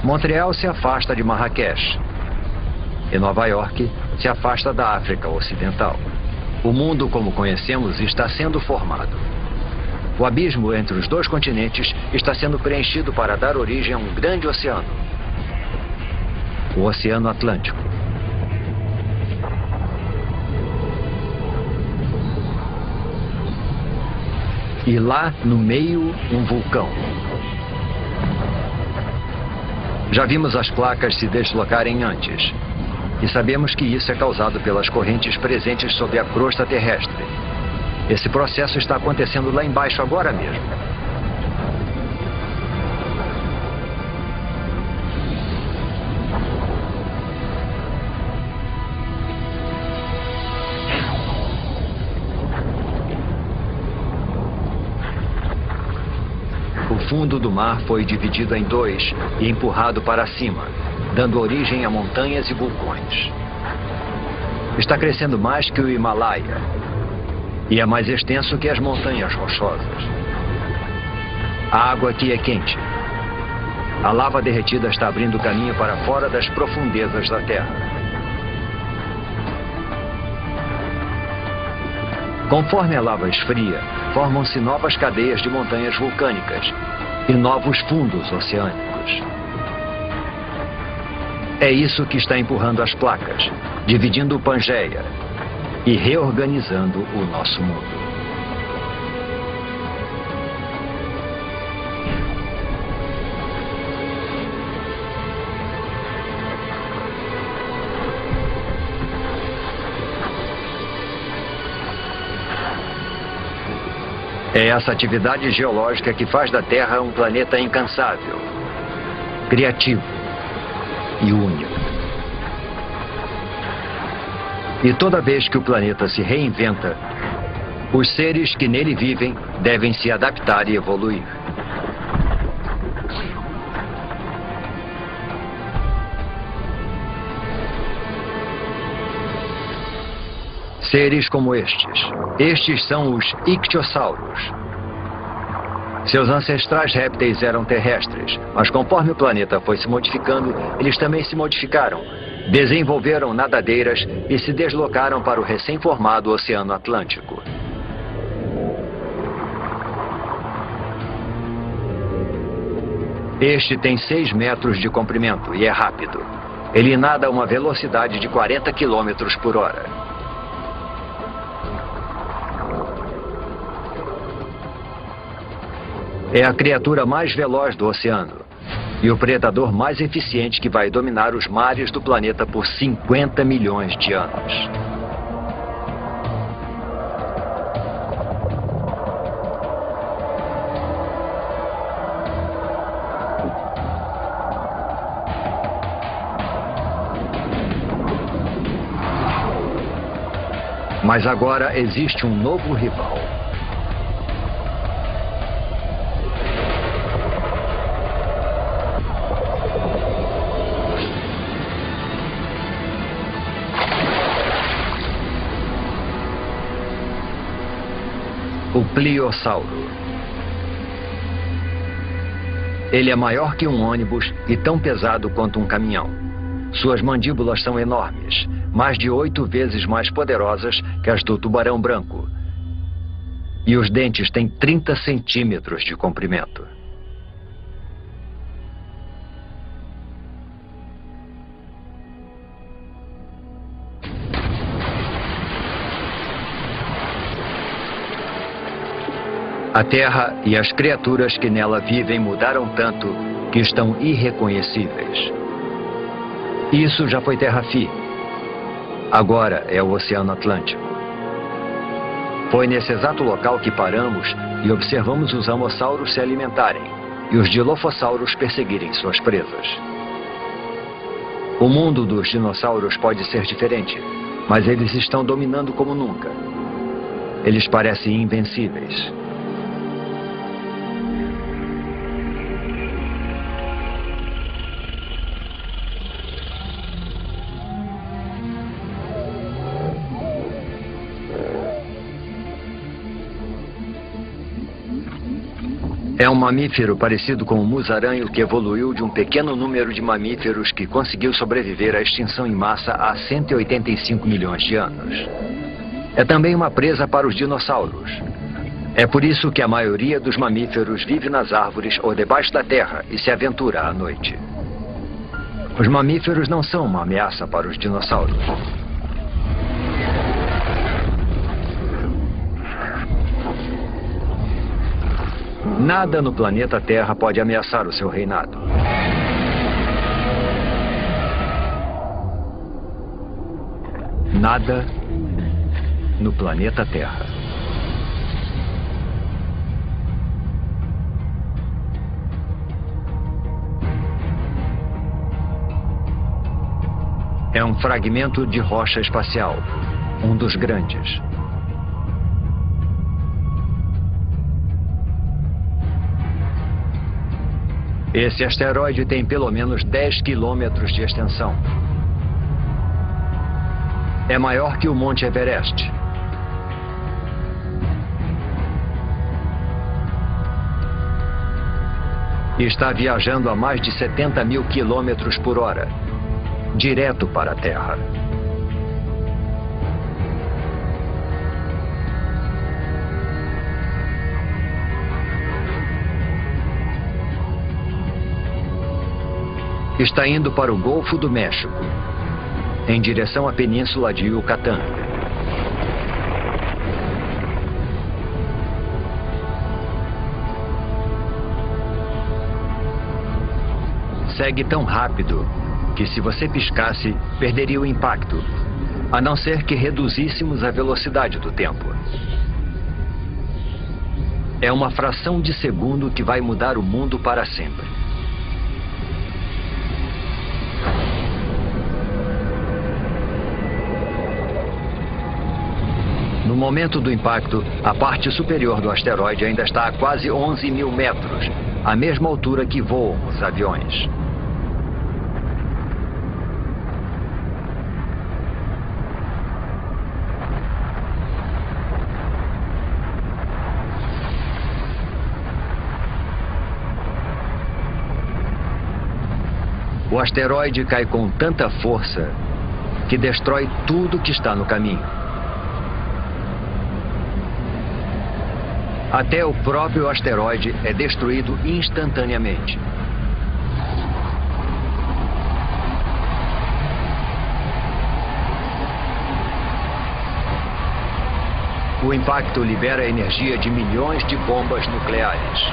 Montreal se afasta de Marrakech e Nova York se afasta da África Ocidental. O mundo como conhecemos está sendo formado. O abismo entre os dois continentes está sendo preenchido para dar origem a um grande oceano, o Oceano Atlântico. E lá, no meio, um vulcão. Já vimos as placas se deslocarem antes. E sabemos que isso é causado pelas correntes presentes sobre a crosta terrestre. Esse processo está acontecendo lá embaixo agora mesmo. O fundo do mar foi dividido em dois e empurrado para cima, dando origem a montanhas e vulcões. Está crescendo mais que o Himalaia e é mais extenso que as montanhas rochosas. A água aqui é quente. A lava derretida está abrindo caminho para fora das profundezas da Terra. Conforme a lava esfria, formam-se novas cadeias de montanhas vulcânicas e novos fundos oceânicos. É isso que está empurrando as placas, dividindo o Pangeia e reorganizando o nosso mundo. É essa atividade geológica que faz da Terra um planeta incansável, criativo e único. E toda vez que o planeta se reinventa, os seres que nele vivem devem se adaptar e evoluir. Seres como estes. Estes são os ictiossauros. Seus ancestrais répteis eram terrestres, mas conforme o planeta foi se modificando, eles também se modificaram, desenvolveram nadadeiras e se deslocaram para o recém-formado Oceano Atlântico. Este tem 6 metros de comprimento e é rápido. Ele nada a uma velocidade de 40 quilômetros por hora. É a criatura mais veloz do oceano e o predador mais eficiente que vai dominar os mares do planeta por 50 milhões de anos. Mas agora existe um novo rival. O Pliossauro. Ele é maior que um ônibus e tão pesado quanto um caminhão. Suas mandíbulas são enormes, mais de 8 vezes mais poderosas que as do tubarão branco. E os dentes têm 30 centímetros de comprimento. A Terra e as criaturas que nela vivem mudaram tanto que estão irreconhecíveis. Isso já foi terra firme. Agora é o Oceano Atlântico. Foi nesse exato local que paramos e observamos os amossauros se alimentarem e os dilofossauros perseguirem suas presas. O mundo dos dinossauros pode ser diferente, mas eles estão dominando como nunca. Eles parecem invencíveis. É um mamífero parecido com o musaranho que evoluiu de um pequeno número de mamíferos que conseguiu sobreviver à extinção em massa há 185 milhões de anos. É também uma presa para os dinossauros. É por isso que a maioria dos mamíferos vive nas árvores ou debaixo da terra e se aventura à noite. Os mamíferos não são uma ameaça para os dinossauros. Nada no planeta Terra pode ameaçar o seu reinado. Nada no planeta Terra. É um fragmento de rocha espacial, um dos grandes. Esse asteroide tem pelo menos 10 quilômetros de extensão. É maior que o Monte Everest. E está viajando a mais de 70 mil quilômetros por hora, direto para a Terra. Está indo para o Golfo do México, em direção à Península de Yucatán. Segue tão rápido que, se você piscasse, perderia o impacto, a não ser que reduzíssemos a velocidade do tempo. É uma fração de segundo que vai mudar o mundo para sempre. No momento do impacto, a parte superior do asteroide ainda está a quase 11 mil metros, a mesma altura que voam os aviões. O asteroide cai com tanta força que destrói tudo que está no caminho. Até o próprio asteroide é destruído instantaneamente. O impacto libera a energia de milhões de bombas nucleares.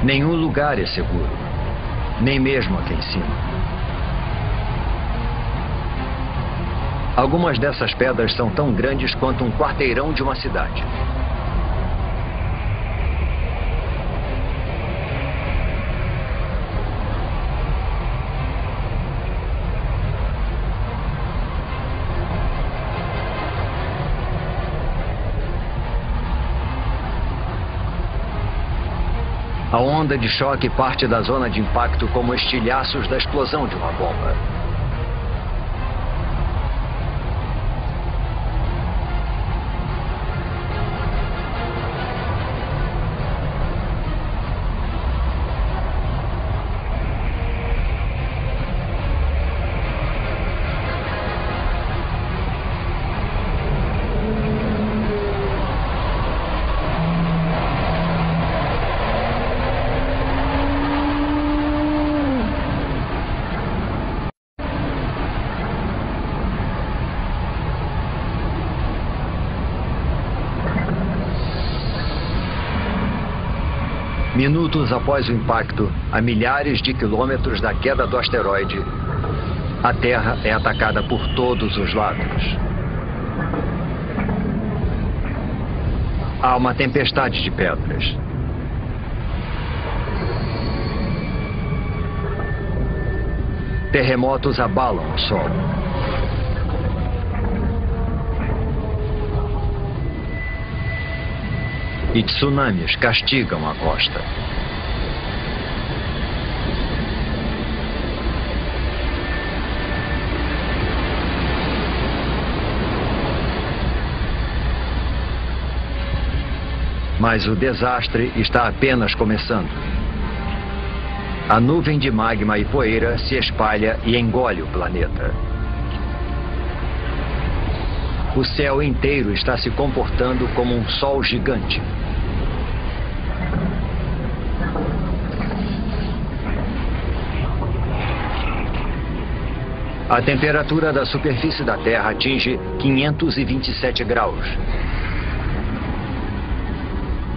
Nenhum lugar é seguro, nem mesmo aqui em cima. Algumas dessas pedras são tão grandes quanto um quarteirão de uma cidade. A onda de choque parte da zona de impacto como estilhaços da explosão de uma bomba. Minutos após o impacto, a milhares de quilômetros da queda do asteroide, a Terra é atacada por todos os lados. Há uma tempestade de pedras. Terremotos abalam o solo. E tsunamis castigam a costa. Mas o desastre está apenas começando. A nuvem de magma e poeira se espalha e engole o planeta. O céu inteiro está se comportando como um sol gigante. A temperatura da superfície da Terra atinge 527 graus.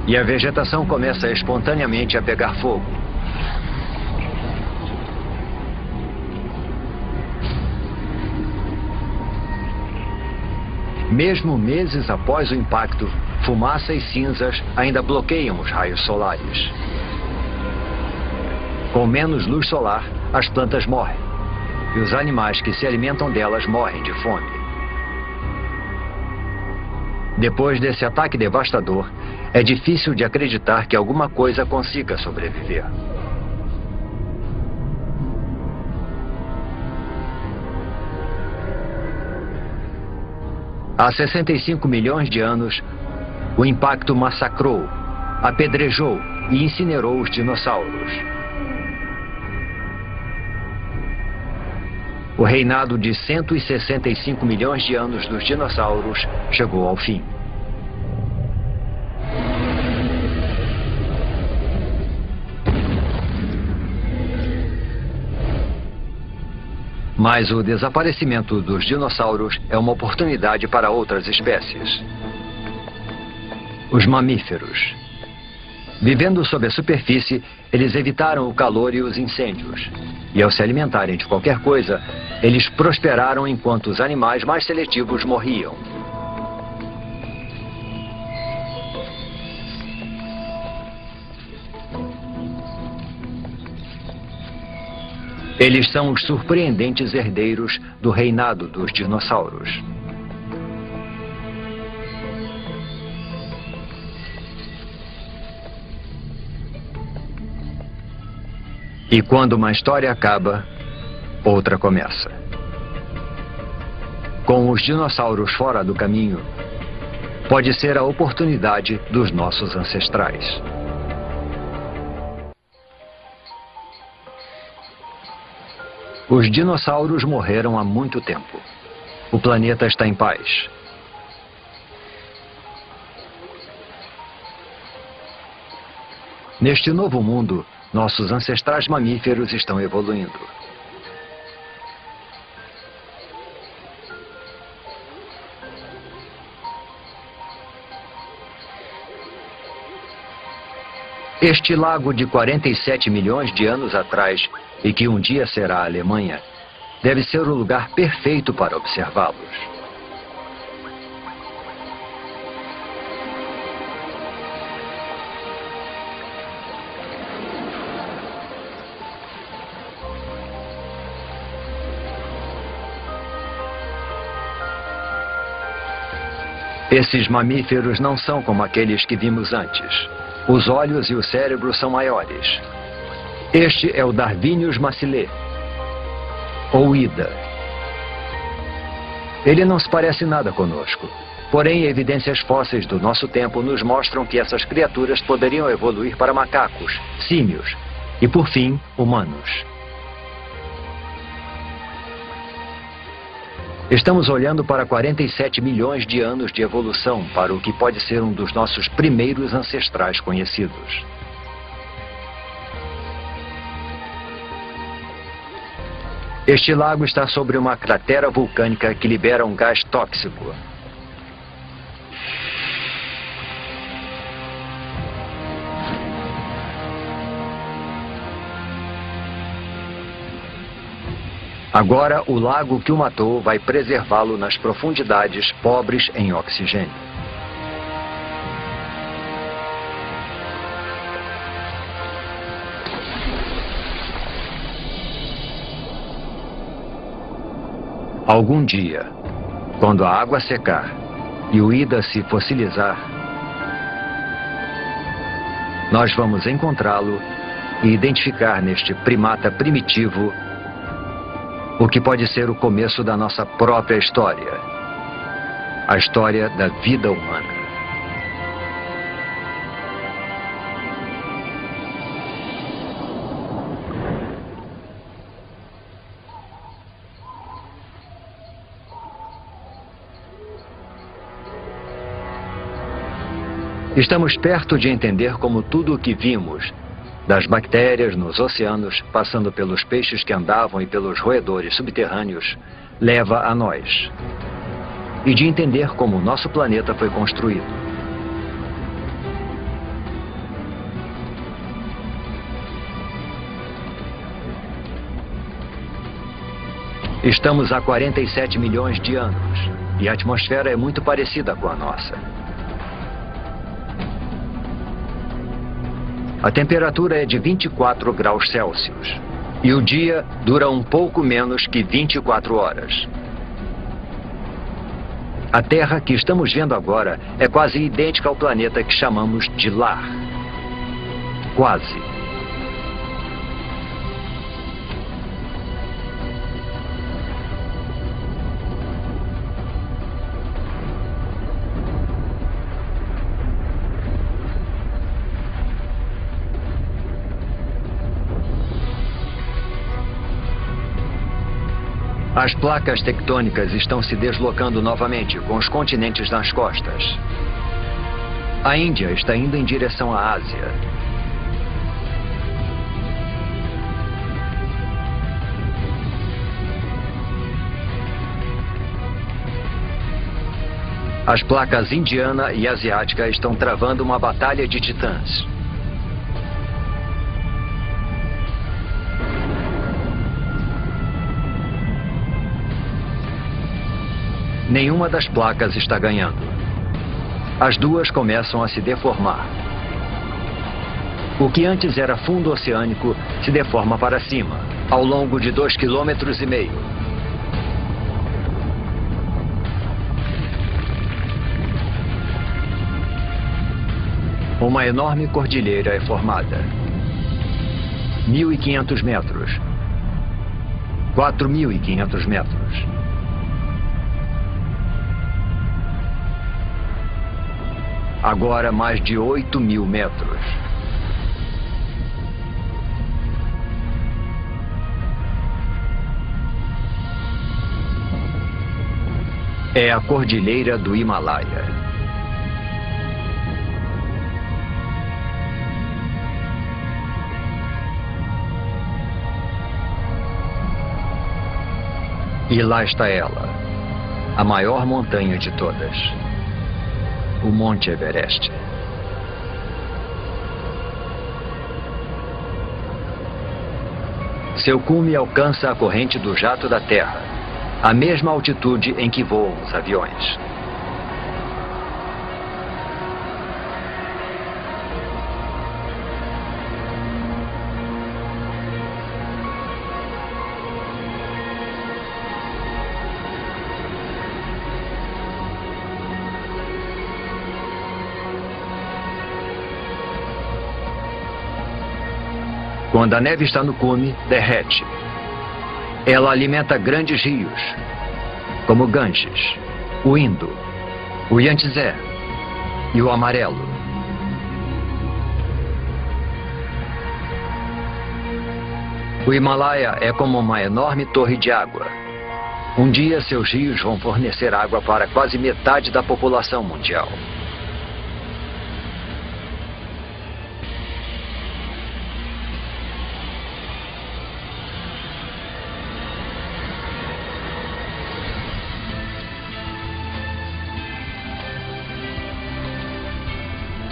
E a vegetação começa espontaneamente a pegar fogo. Mesmo meses após o impacto, fumaça e cinzas ainda bloqueiam os raios solares. Com menos luz solar, as plantas morrem. E os animais que se alimentam delas morrem de fome. Depois desse ataque devastador, é difícil de acreditar que alguma coisa consiga sobreviver. Há 65 milhões de anos, o impacto massacrou, apedrejou e incinerou os dinossauros. O reinado de 165 milhões de anos dos dinossauros chegou ao fim. Mas o desaparecimento dos dinossauros é uma oportunidade para outras espécies. Os mamíferos. Vivendo sob a superfície, eles evitaram o calor e os incêndios. E ao se alimentarem de qualquer coisa, eles prosperaram enquanto os animais mais seletivos morriam. Eles são os surpreendentes herdeiros do reinado dos dinossauros. E quando uma história acaba, outra começa. Com os dinossauros fora do caminho, pode ser a oportunidade dos nossos ancestrais. Os dinossauros morreram há muito tempo. O planeta está em paz. Neste novo mundo, nossos ancestrais mamíferos estão evoluindo. Este lago de 47 milhões de anos atrás, e que um dia será a Alemanha, deve ser o lugar perfeito para observá-los. Esses mamíferos não são como aqueles que vimos antes. Os olhos e o cérebro são maiores. Este é o Darwinius massilae, ou Ida. Ele não se parece nada conosco. Porém, evidências fósseis do nosso tempo nos mostram que essas criaturas poderiam evoluir para macacos, símios e, por fim, humanos. Estamos olhando para 47 milhões de anos de evolução para o que pode ser um dos nossos primeiros ancestrais conhecidos. Este lago está sobre uma cratera vulcânica que libera um gás tóxico. Agora, o lago que o matou vai preservá-lo nas profundidades pobres em oxigênio. Algum dia, quando a água secar e o Ida se fossilizar, nós vamos encontrá-lo e identificar neste primata primitivo o que pode ser o começo da nossa própria história, a história da vida humana. Estamos perto de entender como tudo o que vimos, das bactérias nos oceanos, passando pelos peixes que andavam e pelos roedores subterrâneos, leva a nós. E de entender como o nosso planeta foi construído. Estamos há 47 milhões de anos, e a atmosfera é muito parecida com a nossa. A temperatura é de 24 graus Celsius e o dia dura um pouco menos que 24 horas. A Terra que estamos vendo agora é quase idêntica ao planeta que chamamos de lar. Quase. As placas tectônicas estão se deslocando novamente, com os continentes nas costas. A Índia está indo em direção à Ásia. As placas indiana e asiática estão travando uma batalha de titãs. Nenhuma das placas está ganhando. As duas começam a se deformar. O que antes era fundo oceânico se deforma para cima, ao longo de 2,5 km. Uma enorme cordilheira é formada. 1.500 metros. 4.500 metros. Agora mais de 8.000 metros. É a Cordilheira do Himalaia. E lá está ela, a maior montanha de todas, o Monte Everest. Seu cume alcança a corrente do jato da Terra, a mesma altitude em que voam os aviões. Quando a neve está no cume, derrete. Ela alimenta grandes rios, como o Ganges, o Indo, o Yangtze e o Amarelo. O Himalaia é como uma enorme torre de água. Um dia, seus rios vão fornecer água para quase metade da população mundial.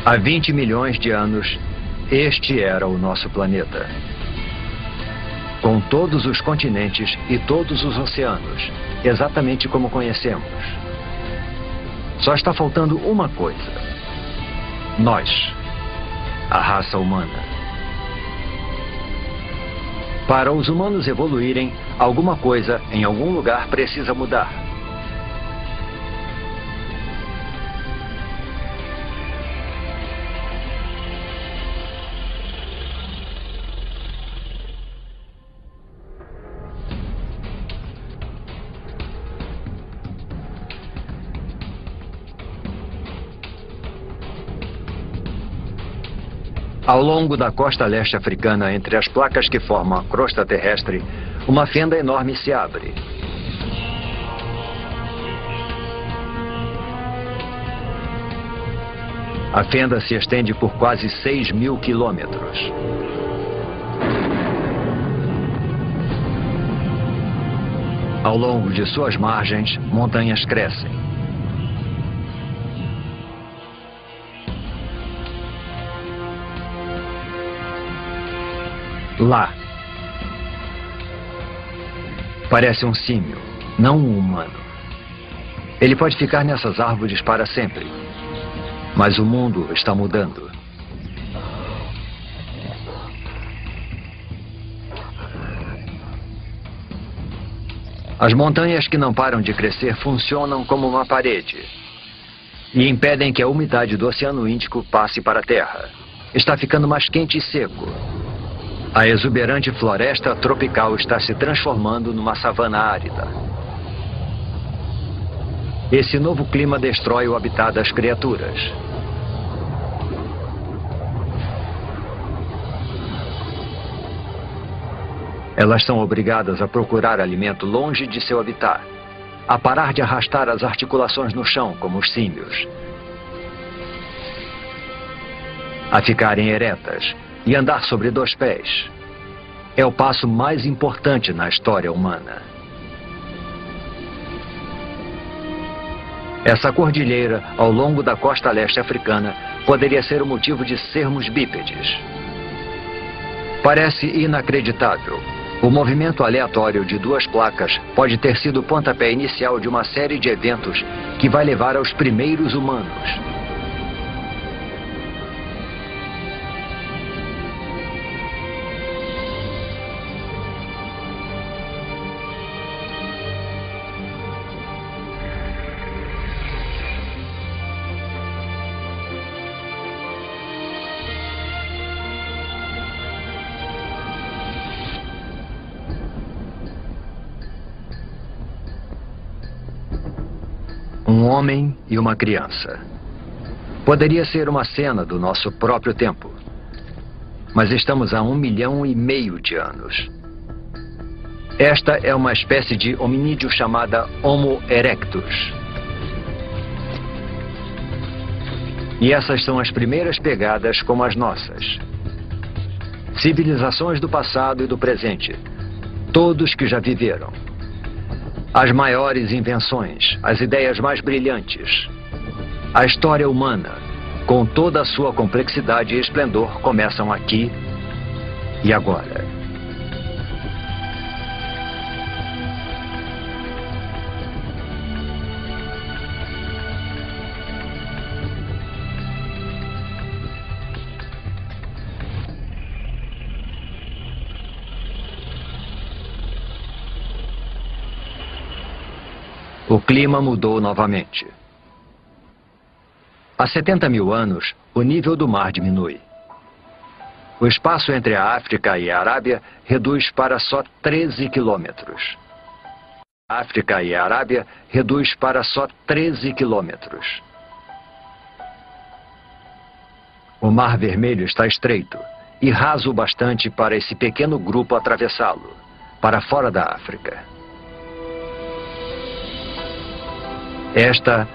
Há 20 milhões de anos, este era o nosso planeta. Com todos os continentes e todos os oceanos, exatamente como conhecemos. Só está faltando uma coisa. Nós, a raça humana. Para os humanos evoluírem, alguma coisa em algum lugar precisa mudar. Ao longo da costa leste africana, entre as placas que formam a crosta terrestre, uma fenda enorme se abre. A fenda se estende por quase 6.000 quilômetros. Ao longo de suas margens, montanhas crescem. Lá. Parece um símio, não um humano. Ele pode ficar nessas árvores para sempre. Mas o mundo está mudando. As montanhas que não param de crescer funcionam como uma parede e impedem que a umidade do Oceano Índico passe para a Terra. Está ficando mais quente e seco. A exuberante floresta tropical está se transformando numa savana árida. Esse novo clima destrói o habitat das criaturas. Elas são obrigadas a procurar alimento longe de seu habitat, a parar de arrastar as articulações no chão, como os símios, a ficarem eretas e andar sobre 2 pés. É o passo mais importante na história humana. Essa cordilheira, ao longo da costa leste africana, poderia ser o motivo de sermos bípedes. Parece inacreditável. O movimento aleatório de 2 placas pode ter sido o pontapé inicial de uma série de eventos que vai levar aos primeiros humanos. Um homem e uma criança. Poderia ser uma cena do nosso próprio tempo. Mas estamos a 1,5 milhão de anos. Esta é uma espécie de hominídeo chamada Homo erectus. E essas são as primeiras pegadas como as nossas. Civilizações do passado e do presente. Todos que já viveram. As maiores invenções, as ideias mais brilhantes. A história humana, com toda a sua complexidade e esplendor, começam aqui e agora. O clima mudou novamente. Há 70 mil anos, o nível do mar diminui. O espaço entre a África e a Arábia reduz para só 13 quilômetros. A África e a Arábia reduz para só 13 quilômetros. O Mar Vermelho está estreito e raso o bastante para esse pequeno grupo atravessá-lo, para fora da África. Esta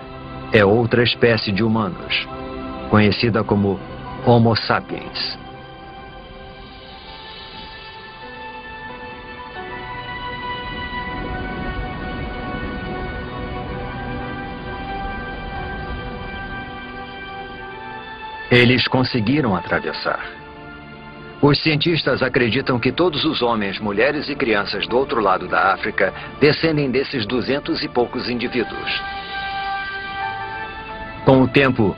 é outra espécie de humanos, conhecida como Homo sapiens. Eles conseguiram atravessar. Os cientistas acreditam que todos os homens, mulheres e crianças do outro lado da África descendem desses 200 e poucos indivíduos. Com o tempo,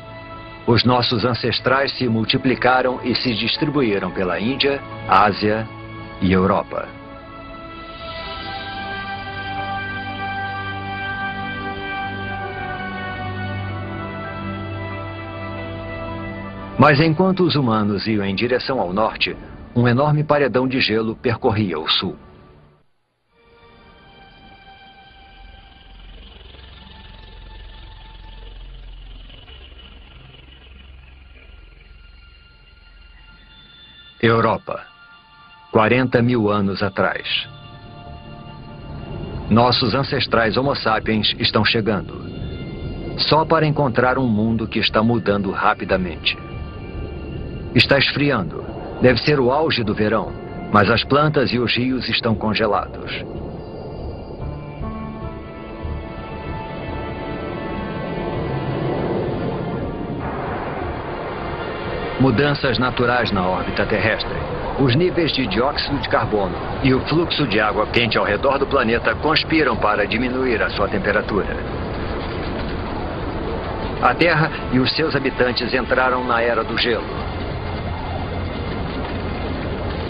os nossos ancestrais se multiplicaram e se distribuíram pela Índia, Ásia e Europa. Mas enquanto os humanos iam em direção ao norte, um enorme paredão de gelo percorria o sul. Europa, 40 mil anos atrás. Nossos ancestrais Homo sapiens estão chegando, só para encontrar um mundo que está mudando rapidamente. Está esfriando, deve ser o auge do verão, mas as plantas e os rios estão congelados. Mudanças naturais na órbita terrestre. Os níveis de dióxido de carbono e o fluxo de água quente ao redor do planeta conspiram para diminuir a sua temperatura. A Terra e os seus habitantes entraram na era do gelo.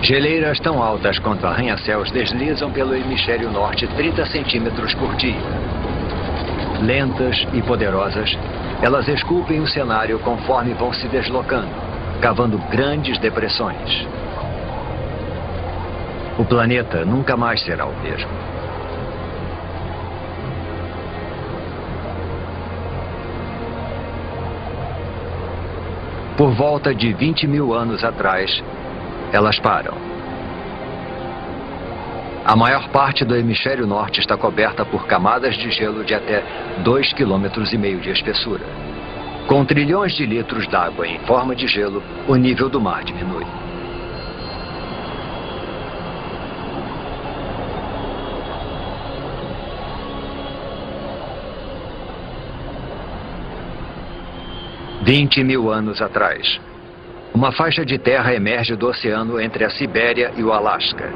Geleiras tão altas quanto arranha-céus deslizam pelo hemisfério norte 30 centímetros por dia. Lentas e poderosas, elas esculpem o cenário conforme vão se deslocando, cavando grandes depressões. O planeta nunca mais será o mesmo. Por volta de 20 mil anos atrás, elas param. A maior parte do hemisfério norte está coberta por camadas de gelo de até 2,5 km de espessura. Com trilhões de litros d'água em forma de gelo, o nível do mar diminui. "20 mil anos atrás, uma faixa de terra emerge do oceano entre a Sibéria e o Alasca.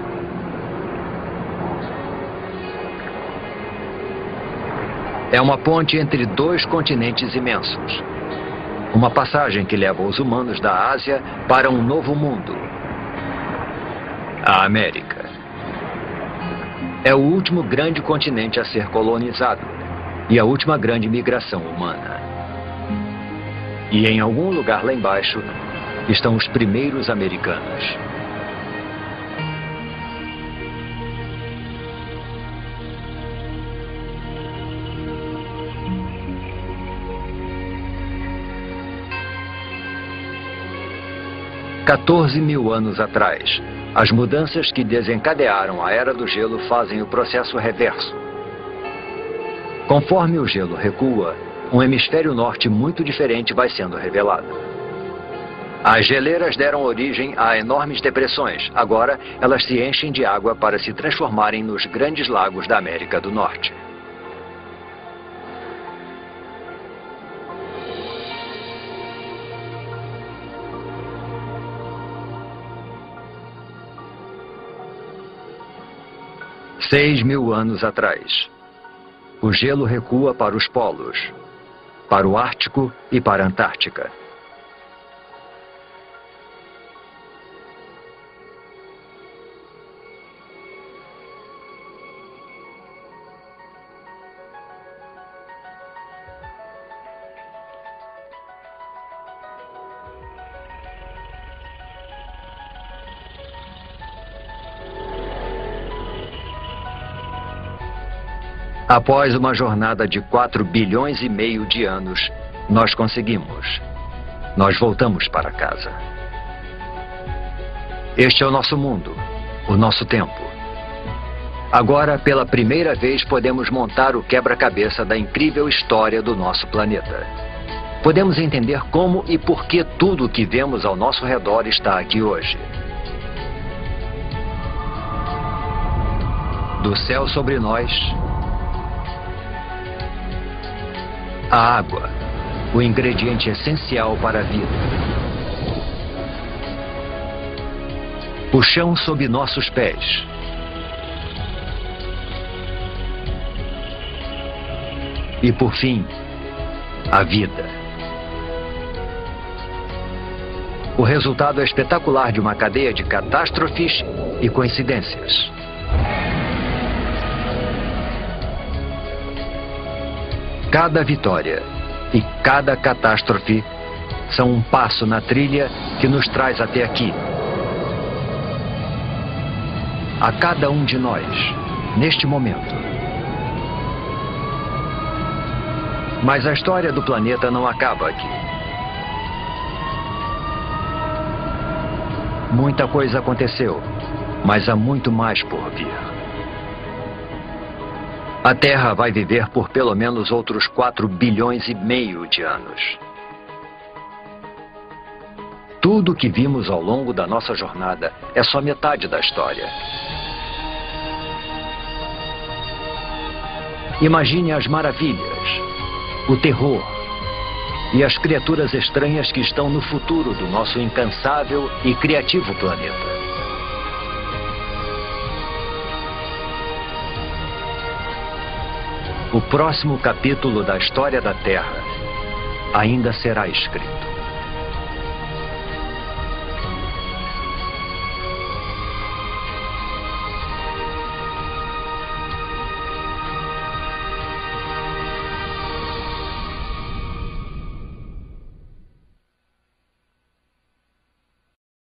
É uma ponte entre dois continentes imensos. Uma passagem que leva os humanos da Ásia para um novo mundo. A América. É o último grande continente a ser colonizado e a última grande migração humana. E em algum lugar lá embaixo estão os primeiros americanos. "14 mil anos atrás, as mudanças que desencadearam a Era do Gelo fazem o processo reverso. Conforme o gelo recua, um hemisfério norte muito diferente vai sendo revelado. As geleiras deram origem a enormes depressões. Agora, elas se enchem de água para se transformarem nos grandes lagos da América do Norte. Seis 1000 anos atrás, o gelo recua para os polos, para o Ártico e para a Antártica. Após uma jornada de 4,5 bilhões de anos, nós conseguimos. Nós voltamos para casa. Este é o nosso mundo, o nosso tempo. Agora, pela primeira vez, podemos montar o quebra-cabeça da incrível história do nosso planeta. Podemos entender como e por que tudo o que vemos ao nosso redor está aqui hoje. Do céu sobre nós, a água, o ingrediente essencial para a vida. O chão sob nossos pés. E por fim, a vida. O resultado é espetacular de uma cadeia de catástrofes e coincidências. Cada vitória e cada catástrofe são um passo na trilha que nos traz até aqui. A cada um de nós, neste momento. Mas a história do planeta não acaba aqui. Muita coisa aconteceu, mas há muito mais por vir. A Terra vai viver por pelo menos outros 4,5 bilhões de anos. Tudo o que vimos ao longo da nossa jornada é só metade da história. Imagine as maravilhas, o terror e as criaturas estranhas que estão no futuro do nosso incansável e criativo planeta. O próximo capítulo da história da Terra ainda será escrito.